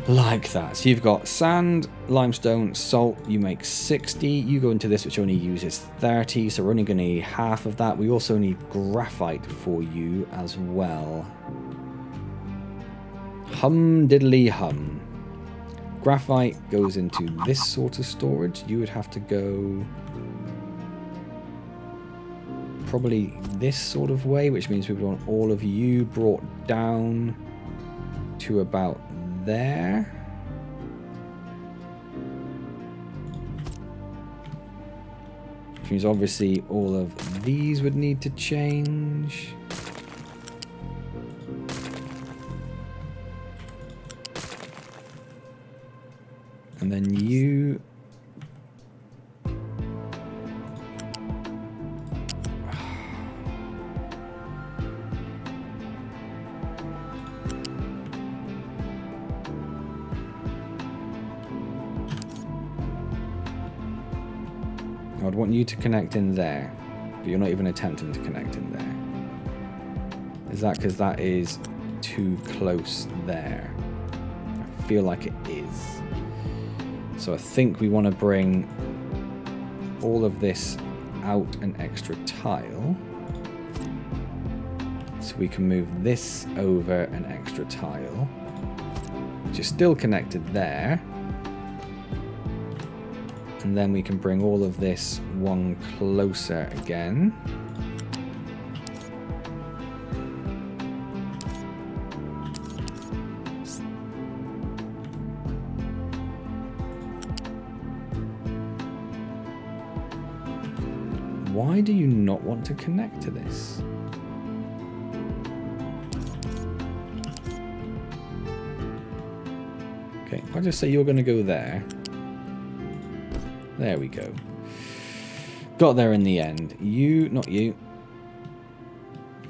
Like that. So you've got sand, limestone, salt. You make 60. You go into this, which only uses 30. So we're only going to need half of that. We also need graphite for you as well. Hum diddly hum. Graphite goes into this sort of storage. You would have to go probably this sort of way, which means we would want all of you brought down to about there. Which means obviously all of these would need to change. And then you... I'd want you to connect in there, but you're not even attempting to connect in there. Is that because that is too close there? I feel like it is. So I think we want to bring all of this out an extra tile. So we can move this over an extra tile, which is still connected there. And then we can bring all of this one closer again. Why do you not want to connect to this? Okay, if I just say you're going to go there. There we go. Got there in the end. You, not you.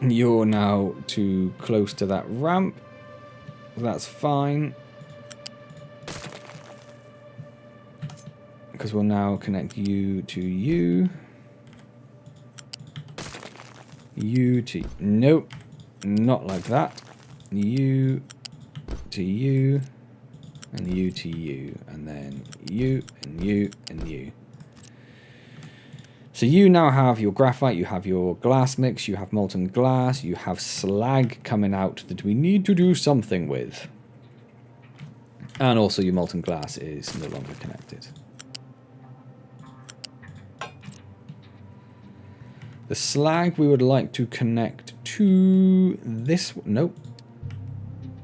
You're now too close to that ramp. That's fine. Because we'll now connect you to you. You to... Nope. Not like that. You to you. and you to you, and then you, and you, and you. So you now have your graphite, you have your glass mix, you have molten glass, you have slag coming out that we need to do something with. And also your molten glass is no longer connected. The slag we would like to connect to this, nope.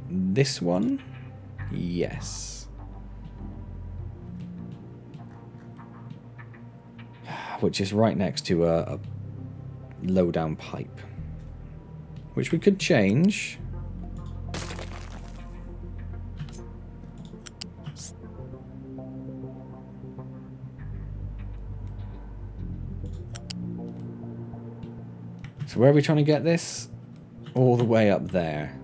This one? Yes. Which is right next to a low down pipe. Which we could change. So where are we trying to get this? All the way up there.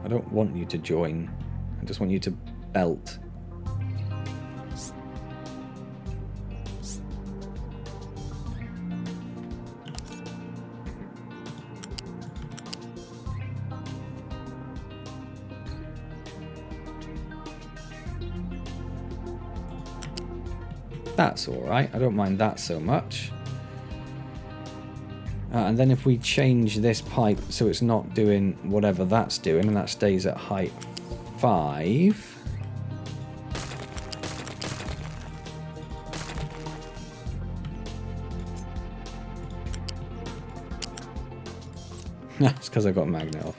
I don't want you to join. I just want you to belt. That's alright, I don't mind that so much. And then if we change this pipe so it's not doing whatever that's doing, and that stays at height 5. That's because I got magnet off.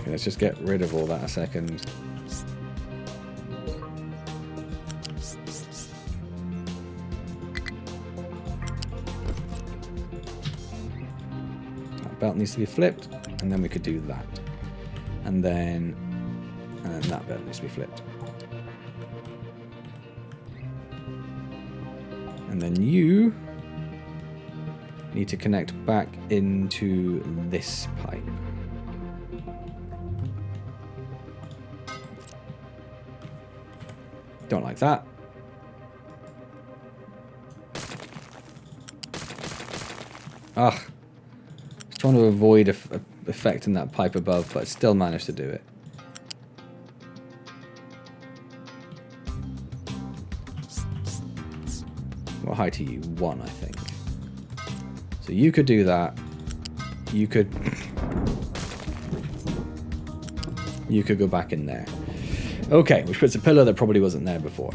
Let's just get rid of all that a second. That belt needs to be flipped, and then we could do that. And then that belt needs to be flipped. And then you need to connect back into this pipe. Don't like that. Ugh. I was trying to avoid affecting that pipe above, but I still managed to do it. What height are you? 1, I think. So you could do that. You could go back in there. Okay, which puts a pillar that probably wasn't there before.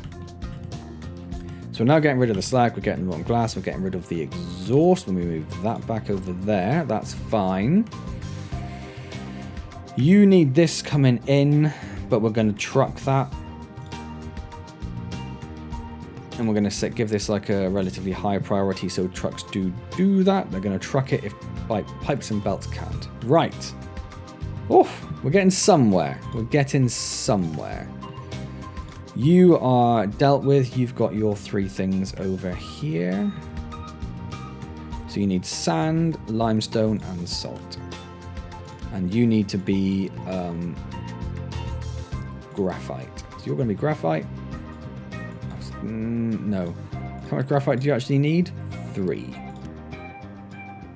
So we're now getting rid of the slag, we're getting rid of glass, we're getting rid of the exhaust. When we move that back over there, that's fine. You need this coming in, but we're going to truck that. And we're going to give this like a relatively high priority so trucks do that. They're going to truck it if pipes and belts can't. Right. Oof, we're getting somewhere. We're getting somewhere. You are dealt with. You've got your 3 things over here. So you need sand, limestone, and salt. And you need to be graphite. So you're going to be graphite. No. How much graphite do you actually need? 3.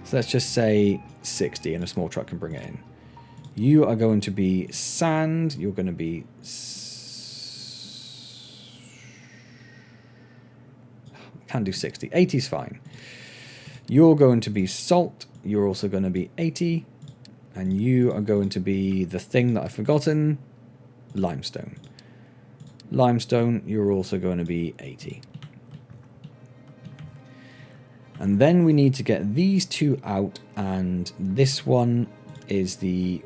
So let's just say 60 and a small truck can bring it in. You are going to be sand. You're going to be... Can do 60. 80 is fine. You're going to be salt. You're also going to be 80. And you are going to be the thing that I've forgotten. Limestone. Limestone, you're also going to be 80. And then we need to get these 2 out. And this one is the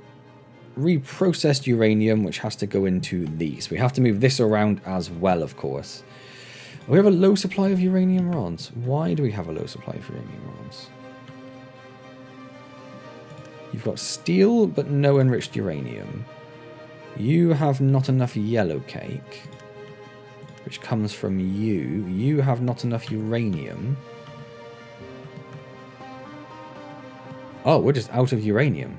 reprocessed uranium, which has to go into these. We have to move this around as well, of course. We have a low supply of uranium rods. Why do we have a low supply of uranium rods? You've got steel, but no enriched uranium. You have not enough yellow cake. which comes from you. You have not enough uranium. Oh, we're just out of uranium.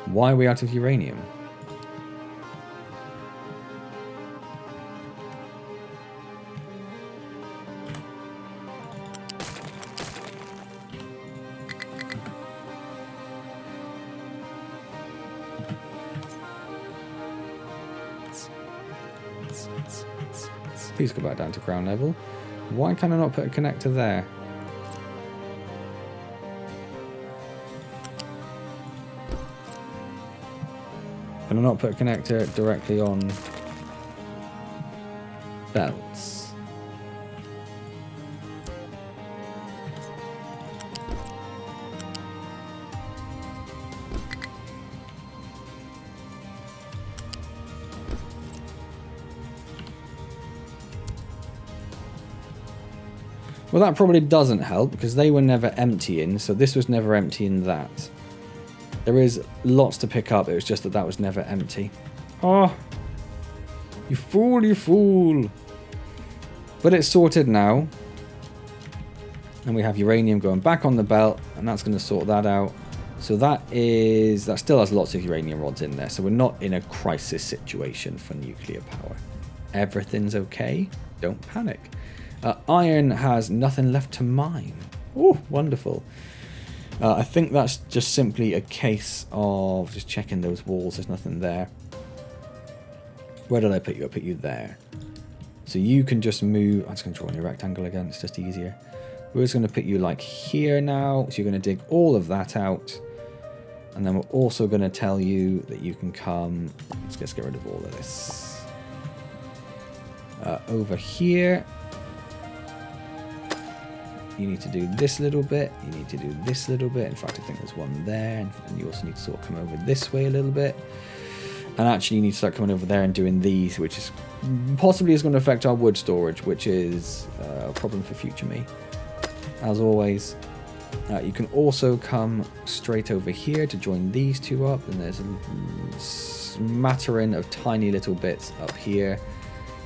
Why are we out of uranium? Please go back down to ground level. Why can I not put a connector there? Can I not put a connector directly on belts? Well, that probably doesn't help because they were never emptying, so this was never emptying that. There is lots to pick up, it was just that that was never empty. Oh, you fool, you fool. But it's sorted now. And we have uranium going back on the belt, and that's going to sort that out. So that still has lots of uranium rods in there, so we're not in a crisis situation for nuclear power. Everything's okay, don't panic. Iron has nothing left to mine. Oh, wonderful. I think that's just simply a case of just checking those walls. There's nothing there. Where did I put you? I put you there. So you can just move. I'm just going to draw in a rectangle again. It's just easier. We're just going to put you like here now. So you're going to dig all of that out. And then we're also going to tell you that you can come. Let's just get rid of all of this. Over here. You need to do this little bit. You need to do this little bit. In fact, I think there's one there. And you also need to sort of come over this way a little bit. And actually, you need to start coming over there and doing these, which is possibly is going to affect our wood storage, which is a problem for future me. As always, you can also come straight over here to join these two up. And there's a smattering of tiny little bits up here,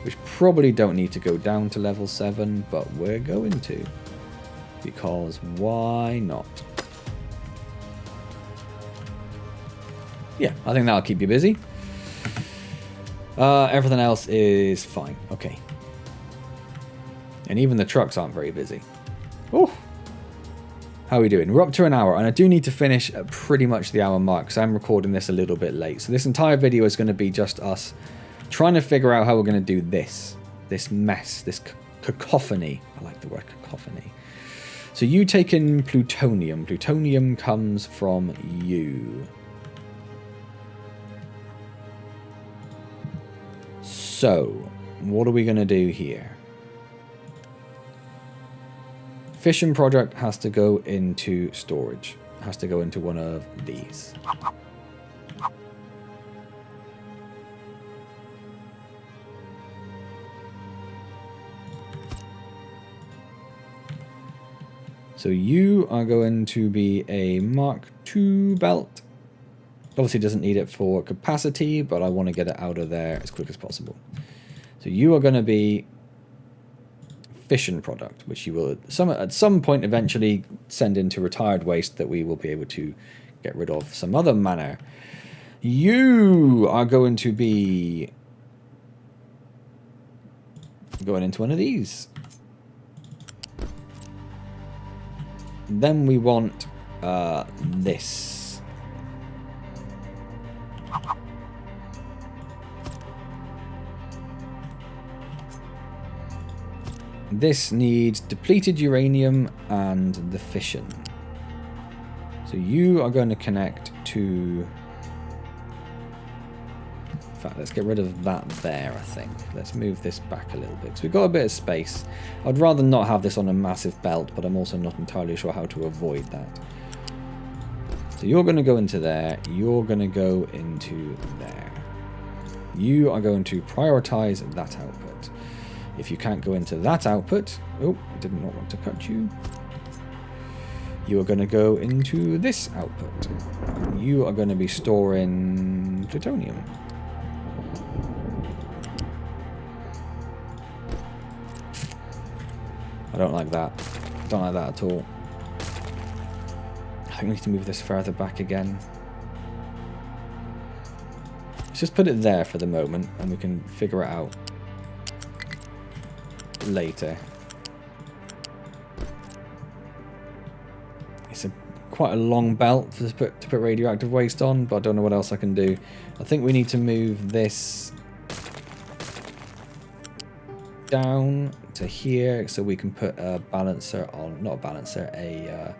which probably don't need to go down to level 7, but we're going to. Because why not? Yeah, I think that'll keep you busy. Everything else is fine. Okay. And even the trucks aren't very busy. Oh, how are we doing? We're up to an hour, and I do need to finish at pretty much the hour mark because I'm recording this a little bit late. So this entire video is going to be just us trying to figure out how we're going to do this mess, this cacophony. I like the word cacophony. So you take in plutonium. Plutonium comes from you. So, what are we going to do here? Fission product has to go into storage. Has to go into one of these. So you are going to be a Mk2 belt. Obviously doesn't need it for capacity, but I want to get it out of there as quick as possible. So you are going to be fission product, which you will at some point eventually send into retired waste that we will be able to get rid of some other manner. You are going to be going into one of these. Then we want this. This needs depleted uranium and the fission. So you are going to connect to... In fact, let's get rid of that there, I think. Let's move this back a little bit, because we've got a bit of space. I'd rather not have this on a massive belt, but I'm also not entirely sure how to avoid that. So you're going to go into there. You're going to go into there. You are going to prioritize that output. If you can't go into that output... Oh, I did not want to cut you. You are going to go into this output. You are going to be storing plutonium. I don't like that. Don't like that at all. I think we need to move this further back again. Let's just put it there for the moment, and we can figure it out later. It's quite a long belt to put radioactive waste on, but I don't know what else I can do. I think we need to move this down to here so we can put a balancer on. Not a balancer, a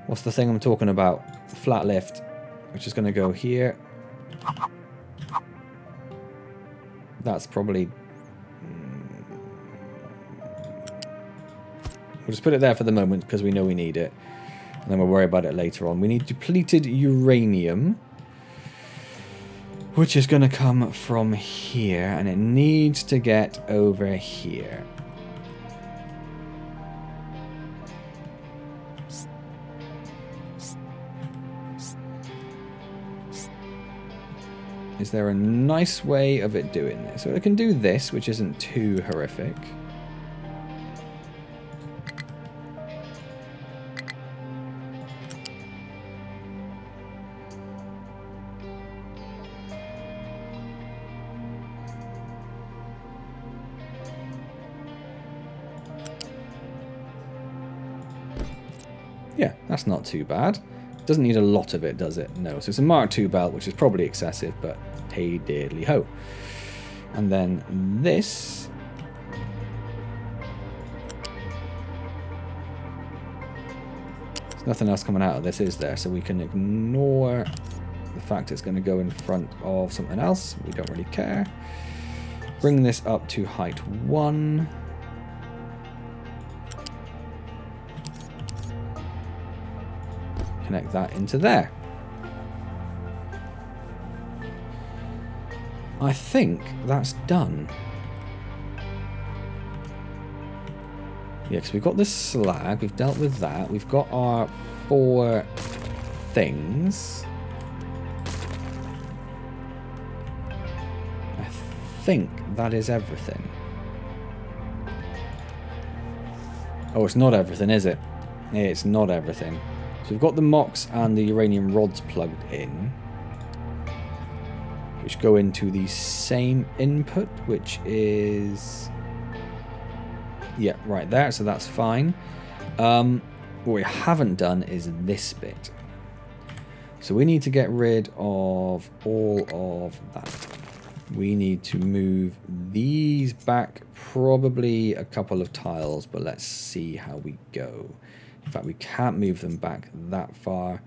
what's the thing I'm talking about? Flat lift, which is going to go here. That's probably... We'll just put it there for the moment because we know we need it. And then we'll worry about it later on. We need depleted uranium, which is going to come from here. And it needs to get over here. Is there a nice way of it doing this? So it can do this, which isn't too horrific. Yeah, that's not too bad. Doesn't need a lot of it, does it? No. So it's a Mark II belt, which is probably excessive, but hey diddly ho. And then this. There's nothing else coming out of this, is there? So we can ignore the fact it's going to go in front of something else. We don't really care. Bring this up to height 1. Connect that into there. I think that's done. Yeah, because we've got this slag, we've dealt with that, we've got our 4 things. I think that is everything. Oh, it's not everything, is it? It's not everything. So we've got the MOX and the uranium rods plugged in, which go into the same input, which is, yeah, right there. So that's fine. What we haven't done is this bit. So we need to get rid of all of that. We need to move these back probably a couple of tiles, but let's see how we go. In fact, we can't move them back that far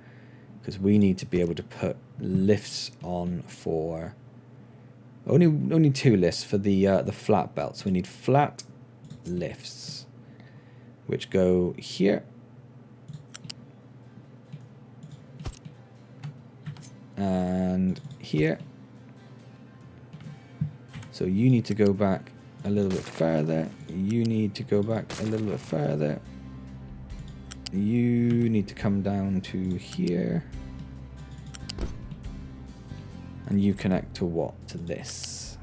because we need to be able to put lifts on for only 2 lifts for the flat belt. So we need flat lifts, which go here and here. So you need to go back a little bit further. You need to go back a little bit further. You need to come down to here. And you connect to what? To this.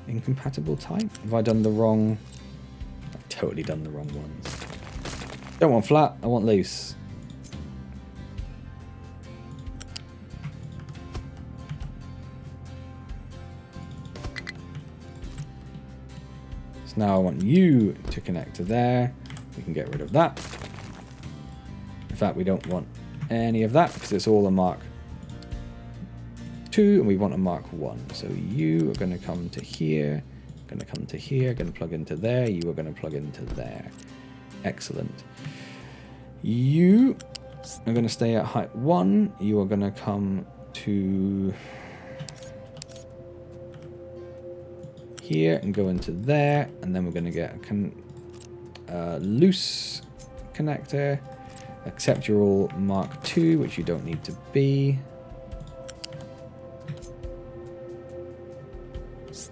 Incompatible type? Have I done the wrong... I've totally done the wrong ones. Don't want flat, I want loose. Now I want you to connect to there. We can get rid of that. In fact, we don't want any of that because it's all a Mark II and we want a Mark 1. So you are going to come to here, going to come to here, going to plug into there. You are going to plug into there. Excellent. You are going to stay at height 1. You are going to come to here and go into there, and then we're going to get a loose connector. Accept you're all Mark II, which you don't need to be. So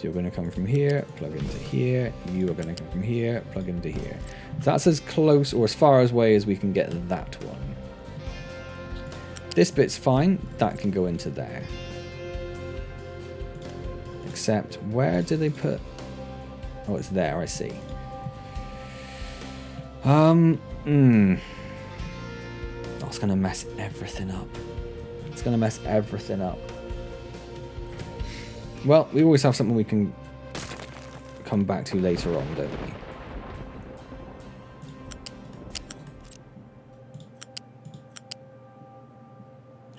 you're going to come from here, plug into here. You are going to come from here, plug into here. That's as close or as far away as we can get that one. This bit's fine. That can go into there. Except, where do they put... Oh, it's there, I see. Oh, it's going to mess everything up. It's going to mess everything up. Well, we always have something we can come back to later on, don't we?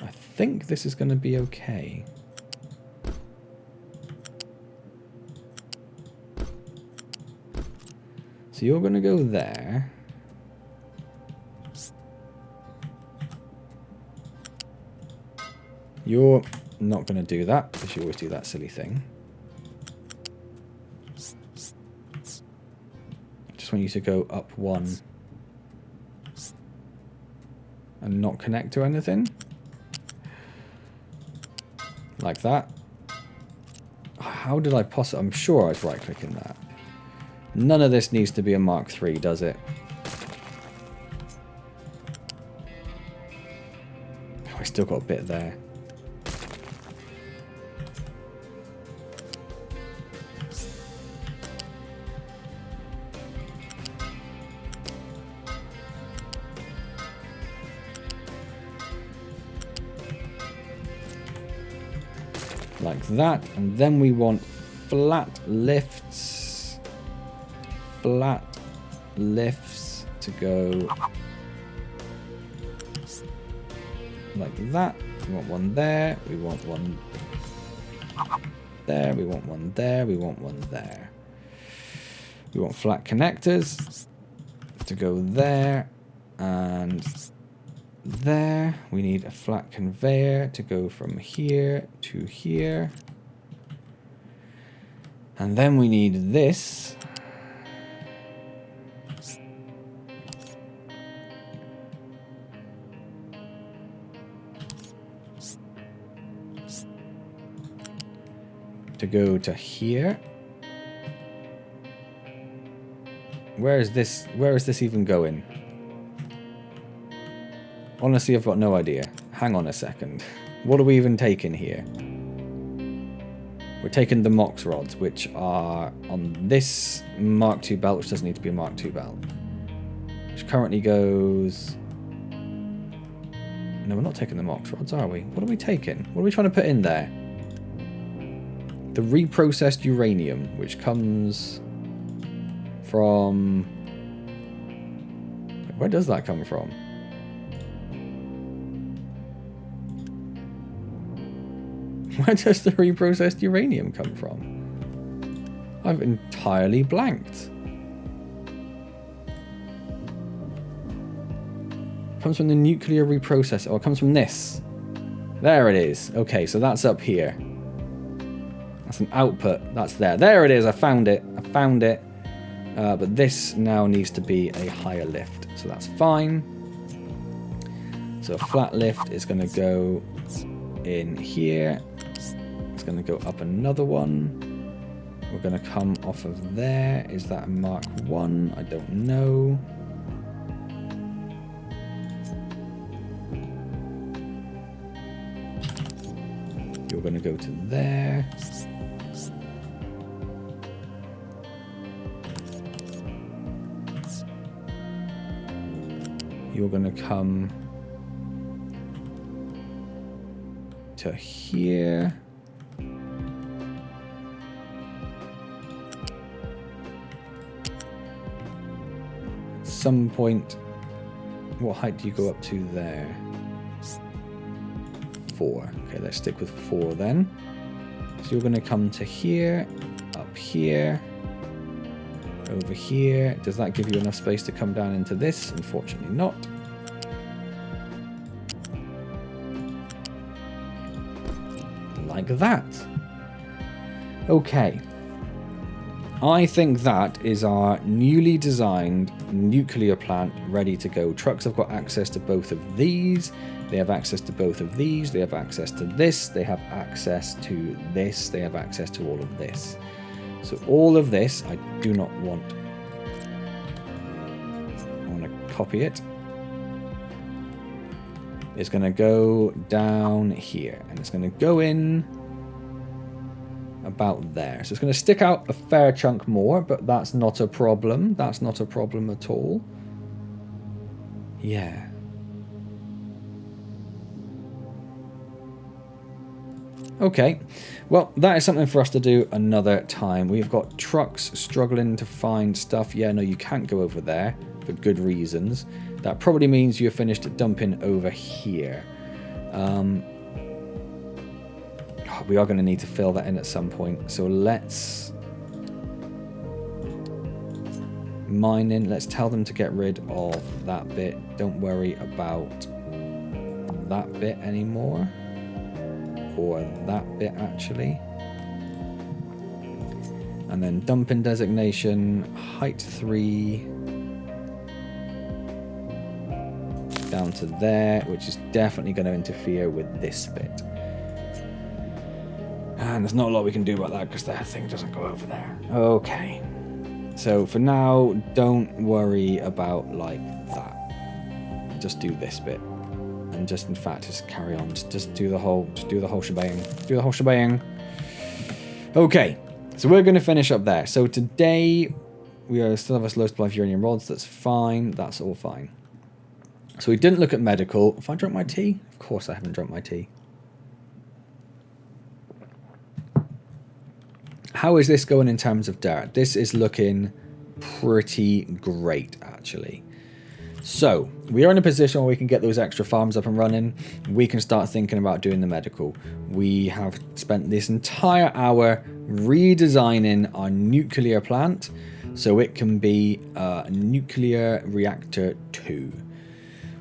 I think this is going to be okay. So you're going to go there. You're not going to do that, because you always do that silly thing. Just want you to go up one and not connect to anything. Like that. How did I possibly... I'm sure I was right-clicking that. None of this needs to be a Mark III, does it? Oh, I still got a bit there. Like that, and then we want flat lifts. Flat lifts to go like that. We want one there, we want one there, we want one there, we want one there. We want flat connectors to go there and there. We need a flat conveyor to go from here to here. And then we need this. To go to here. Where is this even going? Honestly, I've got no idea. Hang on a second. What are we even taking here? We're taking the MOX rods, which are on this Mark II belt, which doesn't need to be a Mark II belt. Which currently goes... No, we're not taking the MOX rods, are we? What are we taking? What are we trying to put in there? The reprocessed uranium, which comes from... Where does that come from? Where does the reprocessed uranium come from? I've entirely blanked. It comes from the nuclear reprocessor. Oh, it comes from this. There it is. Okay, so that's up here. That's an output. That's there. There it is. I found it. I found it. But this now needs to be a higher lift. So that's fine. So a flat lift is going to go in here. It's going to go up another one. We're going to come off of there. Is that a Mark I? I don't know. You're going to go to there. You're going to come to here. At some point, what height do you go up to there? 4. Okay, let's stick with 4 then. So you're going to come to here, up here, over here. Does that give you enough space to come down into this? Unfortunately not. Like that. Okay. I think that is our newly designed nuclear plant ready to go. Trucks have got access to both of these. They have access to both of these. They have access to this. They have access to this. They have access to all of this. So all of this, I do not want. I want to copy it. It's going to go down here. And it's going to go in about there. So it's going to stick out a fair chunk more, but that's not a problem. That's not a problem at all. Yeah. Okay, well, that is something for us to do another time. We've got trucks struggling to find stuff. Yeah, no, you can't go over there for good reasons. That probably means you're finished dumping over here. We are going to need to fill that in at some point. So let's mine in. Let's tell them to get rid of that bit. Don't worry about that bit anymore. Or that bit actually. And then dumping designation, height 3 down to there, which is definitely going to interfere with this bit. And there's not a lot we can do about that because that thing doesn't go over there. Okay. So for now, don't worry about like that. Just do this bit. And just in fact just carry on. Just do the whole shebang. Do the whole shebang. Okay. So we're going to finish up there. So today we still have a low supply of uranium rods. That's fine. That's all fine. So we didn't look at medical. Have I drunk my tea? Of course I haven't drunk my tea. How is this going in terms of dirt? This is looking pretty great, actually. So we are in a position where we can get those extra farms up and running. We can start thinking about doing the medical. We have spent this entire hour redesigning our nuclear plant so it can be a nuclear reactor 2,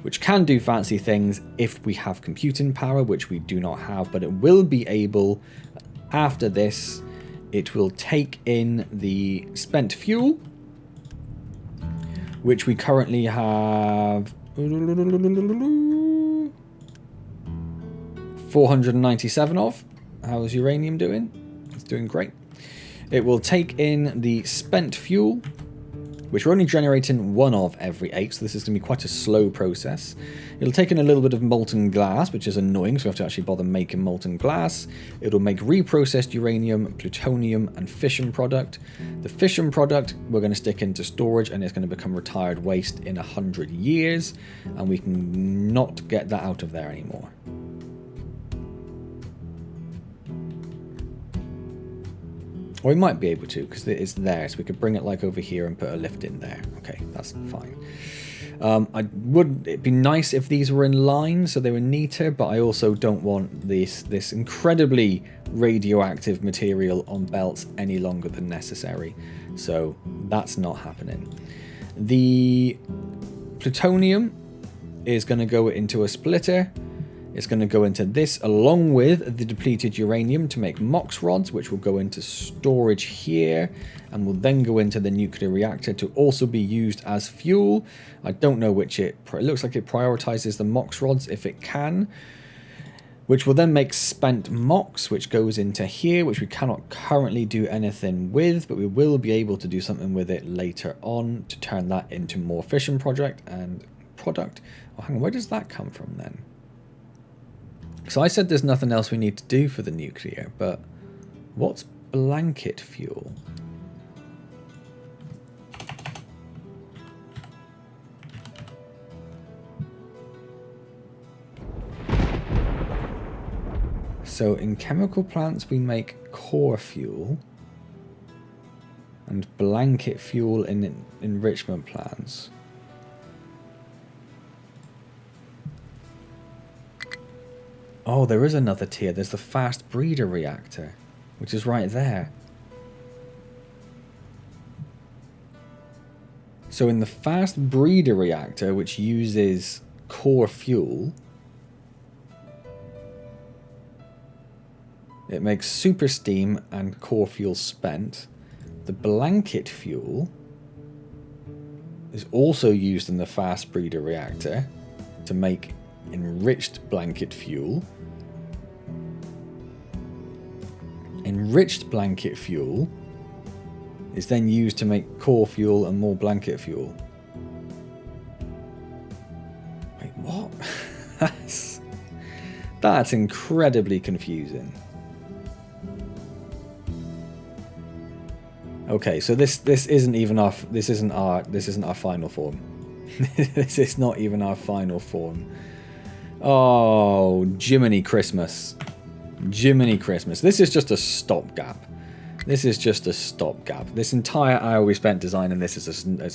which can do fancy things if we have computing power, which we do not have, but it will be able, after this, it will take in the spent fuel, which we currently have 497 of. How's uranium doing? It's doing great. It will take in the spent fuel, which we're only generating 1 of every 8, so this is going to be quite a slow process. It'll take in a little bit of molten glass, which is annoying, so we have to actually bother making molten glass. It'll make reprocessed uranium, plutonium, and fission product. The fission product we're going to stick into storage, and it's going to become retired waste in 100 years, and we can not get that out of there anymore. Or we might be able to, because it's there, so we could bring it like over here and put a lift in there. Okay, that's fine. It'd be nice if these were in line, so they were neater, but I also don't want this incredibly radioactive material on belts any longer than necessary. So that's not happening. The plutonium is going to go into a splitter. It's going to go into this along with the depleted uranium to make MOX rods, which will go into storage here and will then go into the nuclear reactor to also be used as fuel. I don't know which it looks like it prioritizes the MOX rods if it can, which will then make spent MOX, which goes into here, which we cannot currently do anything with, but we will be able to do something with it later on to turn that into more fission project and product. Oh, hang on, where does that come from then? So I said there's nothing else we need to do for the nuclear, but what's blanket fuel? So in chemical plants we make core fuel and blanket fuel in enrichment plants. Oh, there is another tier. There's the fast breeder reactor, which is right there. So in the fast breeder reactor, which uses core fuel, it makes super steam and core fuel spent. The blanket fuel is also used in the fast breeder reactor to make enriched blanket fuel. Enriched blanket fuel is then used to make core fuel and more blanket fuel. Wait, what? That's incredibly confusing. Okay, so this isn't even our this isn't our final form. This is not even our final form. Oh, Jiminy Christmas. Jiminy Christmas. This is just a stopgap. This is just a stopgap. This entire hour we spent designing this is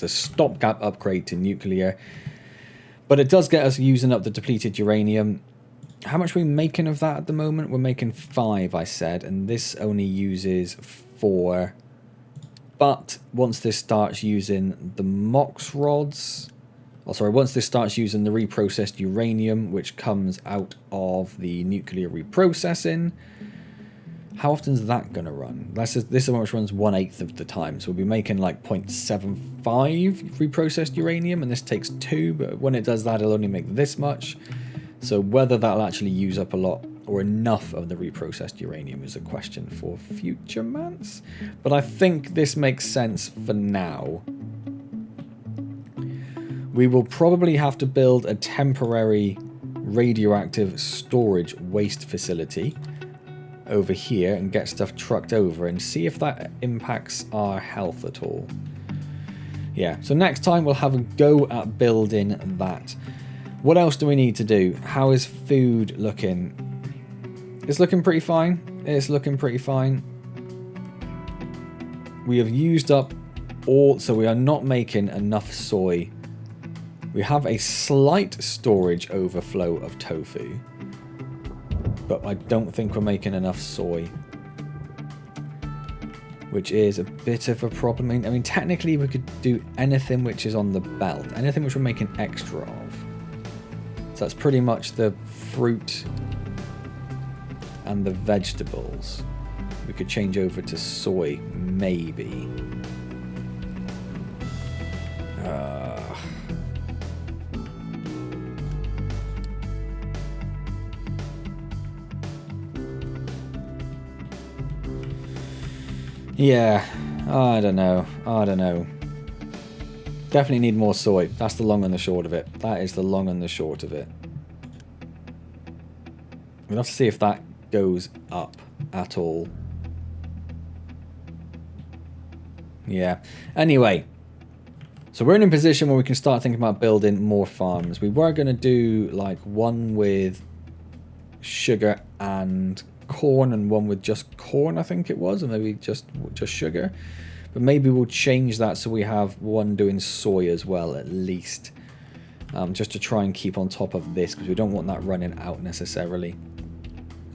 a stopgap upgrade to nuclear. But it does get us using up the depleted uranium. How much are we making of that at the moment? We're making 5, I said, and this only uses 4. But once this starts using the MOX rods... Oh, sorry, once this starts using the reprocessed uranium, which comes out of the nuclear reprocessing, how often is that going to run? This is which runs 1/8 of the time, so we'll be making like 0.75 reprocessed uranium, and this takes 2, but when it does that, it'll only make this much. So whether that'll actually use up a lot or enough of the reprocessed uranium is a question for future months. But I think this makes sense for now. We will probably have to build a temporary radioactive storage waste facility over here and get stuff trucked over and see if that impacts our health at all. Yeah, so next time we'll have a go at building that. What else do we need to do? How is food looking? It's looking pretty fine. It's looking pretty fine. We have used up all, so we are not making enough soy. We have a slight storage overflow of tofu, but I don't think we're making enough soy, which is a bit of a problem. I mean, technically we could do anything which is on the belt, anything which we're making extra of. So that's pretty much the fruit and the vegetables. We could change over to soy, maybe. Yeah, I don't know. Definitely need more soy. That's the long and the short of it. That is the long and the short of it. We'll have to see if that goes up at all. Yeah. Anyway, so we're in a position where we can start thinking about building more farms. We were going to do like one with sugar and corn and one with just corn, I think it was, or maybe just sugar. But maybe we'll change that so we have one doing soy as well, at least. Just to try and keep on top of this, because we don't want that running out necessarily.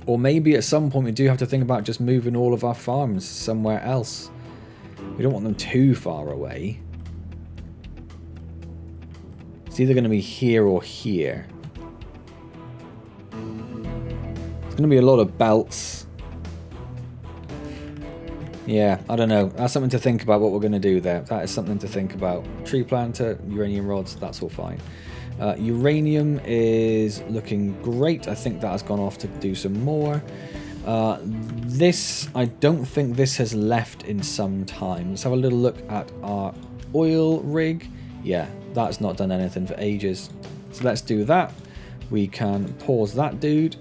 Or maybe at some point we do have to think about just moving all of our farms somewhere else. We don't want them too far away. It's either going to be here or here. It's going to be a lot of belts. Yeah, I don't know. That's something to think about what we're going to do there. That is something to think about. Tree planter, uranium rods, that's all fine. Uranium is looking great. I think that has gone off to do some more. This, I don't think this has left in some time. Let's have a little look at our oil rig. Yeah, that's not done anything for ages. So let's do that. We can pause that dude.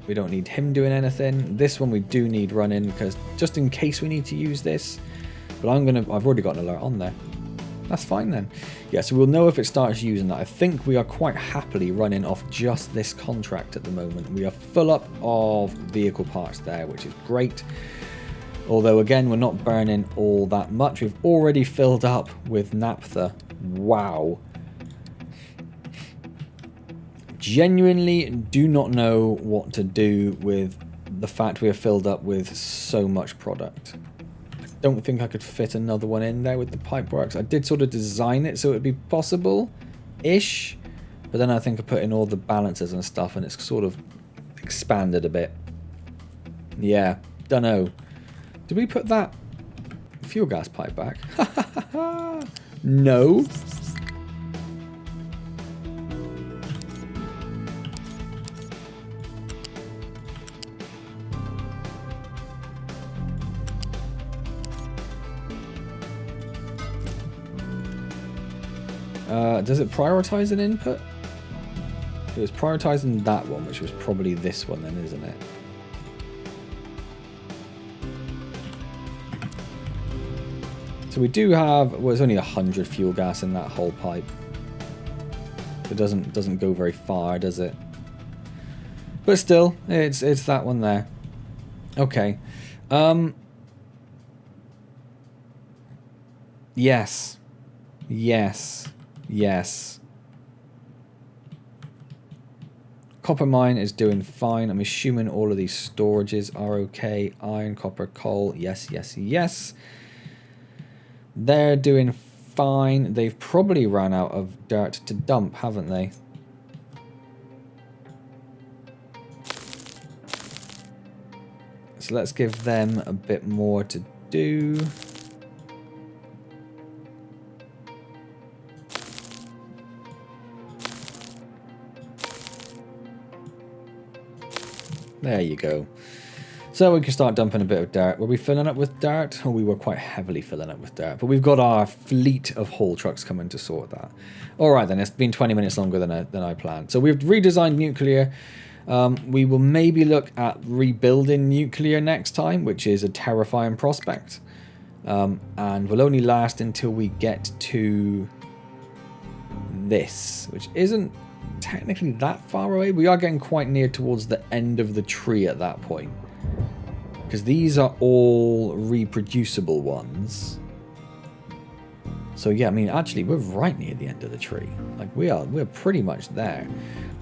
We don't need him doing anything. This one we do need running, because just in case we need to use this. But I've already got an alert on there. That's fine then. Yeah, so we'll know if it starts using that. I think we are quite happily running off just this contract at the moment. We are full up of vehicle parts there, which is great. Although again, we're not burning all that much. We've already filled up with naphtha. Wow. Genuinely do not know what to do with the fact we are filled up with so much product. I don't think I could fit another one in there with the pipeworks. I did sort of design it so it would be possible-ish, but then I think I put in all the balances and stuff and it's sort of expanded a bit. Yeah, don't know. Did we put that fuel gas pipe back? No. Does it prioritize an input? It was prioritizing that one, which was probably this one then, isn't it? So we do have, well, there's only 100 fuel gas in that whole pipe. It doesn't go very far, does it? But still, it's that one there. Okay. Yes. Yes. Yes. Copper mine is doing fine. I'm assuming all of these storages are okay. Iron, copper, coal. Yes, yes, yes. They're doing fine. They've probably run out of dirt to dump, haven't they? So let's give them a bit more to do. There you go. So we can start dumping a bit of dirt. Were we filling up with dirt? Oh, we were quite heavily filling up with dirt. But we've got our fleet of haul trucks coming to sort that. All right, then. It's been 20 minutes longer than I planned. So we've redesigned nuclear. We will maybe look at rebuilding nuclear next time, which is a terrifying prospect. And will only last until we get to this, which isn't technically that far away. We are getting quite near towards the end of the tree at that point, because these are all reproducible ones. So yeah, I mean, actually we're right near the end of the tree. Like we're pretty much there.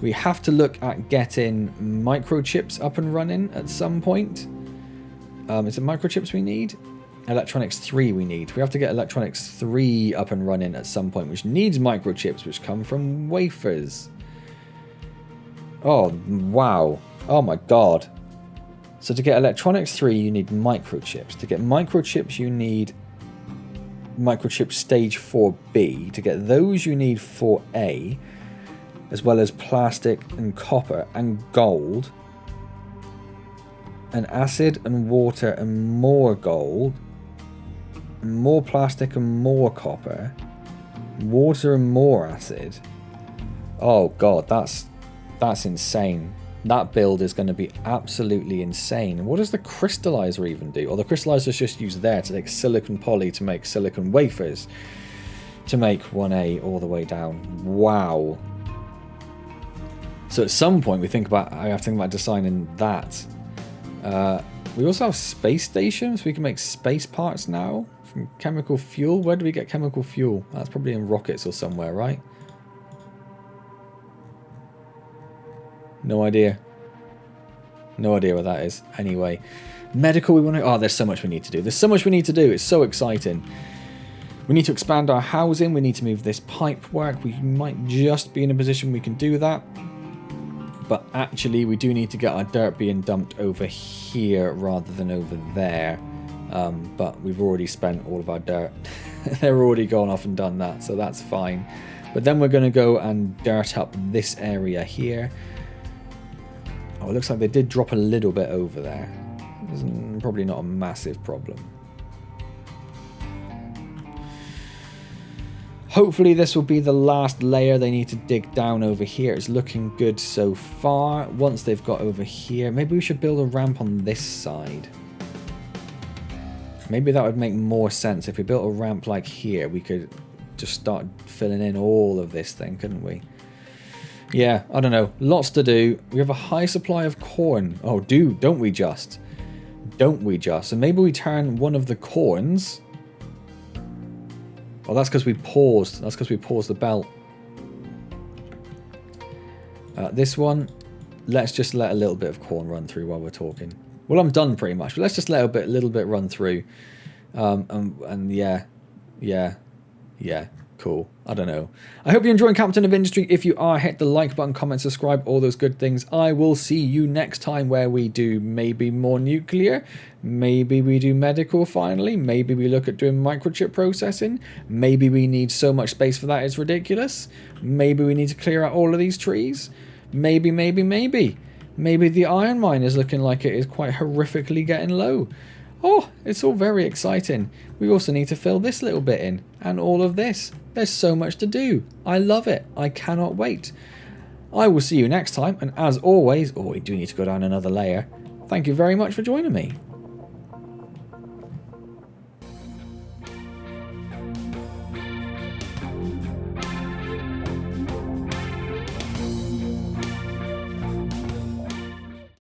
We have to look at getting microchips up and running at some point. Is it microchips we need? Electronics 3 we need. We have to get electronics 3 up and running at some point, which needs microchips, which come from wafers. Oh, wow. Oh my god. So to get electronics 3, you need microchips. To get microchips, you need microchip stage 4B. To get those, you need 4A, as well as plastic and copper and gold, and acid and water and more gold, and more plastic and more copper, water and more acid. Oh god, that's insane. That build is going to be absolutely insane. What does the crystallizer even do? Or the crystallizer is just used there to take silicon poly to make silicon wafers to make 1A all the way down. Wow. So at some point I have to think about designing that. We also have space stations. We can make space parts now from chemical fuel. Where do we get chemical fuel? That's probably in rockets or somewhere, right? No idea. No idea what that is. Anyway, medical we want to... Oh, there's so much we need to do. There's so much we need to do. It's so exciting. We need to expand our housing. We need to move this pipe work. We might just be in a position we can do that. But actually, we do need to get our dirt being dumped over here rather than over there. But we've already spent all of our dirt. They're already gone off and done that, so that's fine. But then we're going to go and dirt up this area here. Oh, it looks like they did drop a little bit over there. Probably not a massive problem. Hopefully this will be the last layer they need to dig down over here. It's looking good so far. Once they've got over here, maybe we should build a ramp on this side. Maybe that would make more sense. If we built a ramp like here, we could just start filling in all of this thing, couldn't we? Yeah, I don't know. Lots to do. We have a high supply of corn. Oh, don't we just? Don't we just? So maybe we turn one of the corns... Oh, that's because we paused. That's because we paused the belt. This one, let's just let a little bit of corn run through while we're talking. Well, I'm done pretty much, but let's just let a little bit run through. And yeah, cool. I don't know. I hope you're enjoying Captain of Industry. If you are, hit the like button, comment, subscribe, all those good things. I will see you next time where we do maybe more nuclear. Maybe we do medical finally. Maybe we look at doing microchip processing. Maybe we need so much space for that it's ridiculous. Maybe we need to clear out all of these trees. Maybe. Maybe the iron mine is looking like it is quite horrifically getting low. Oh, it's all very exciting. We also need to fill this little bit in, and all of this. There's so much to do. I love it. I cannot wait. I will see you next time, and as always, oh, we do need to go down another layer. Thank you very much for joining me.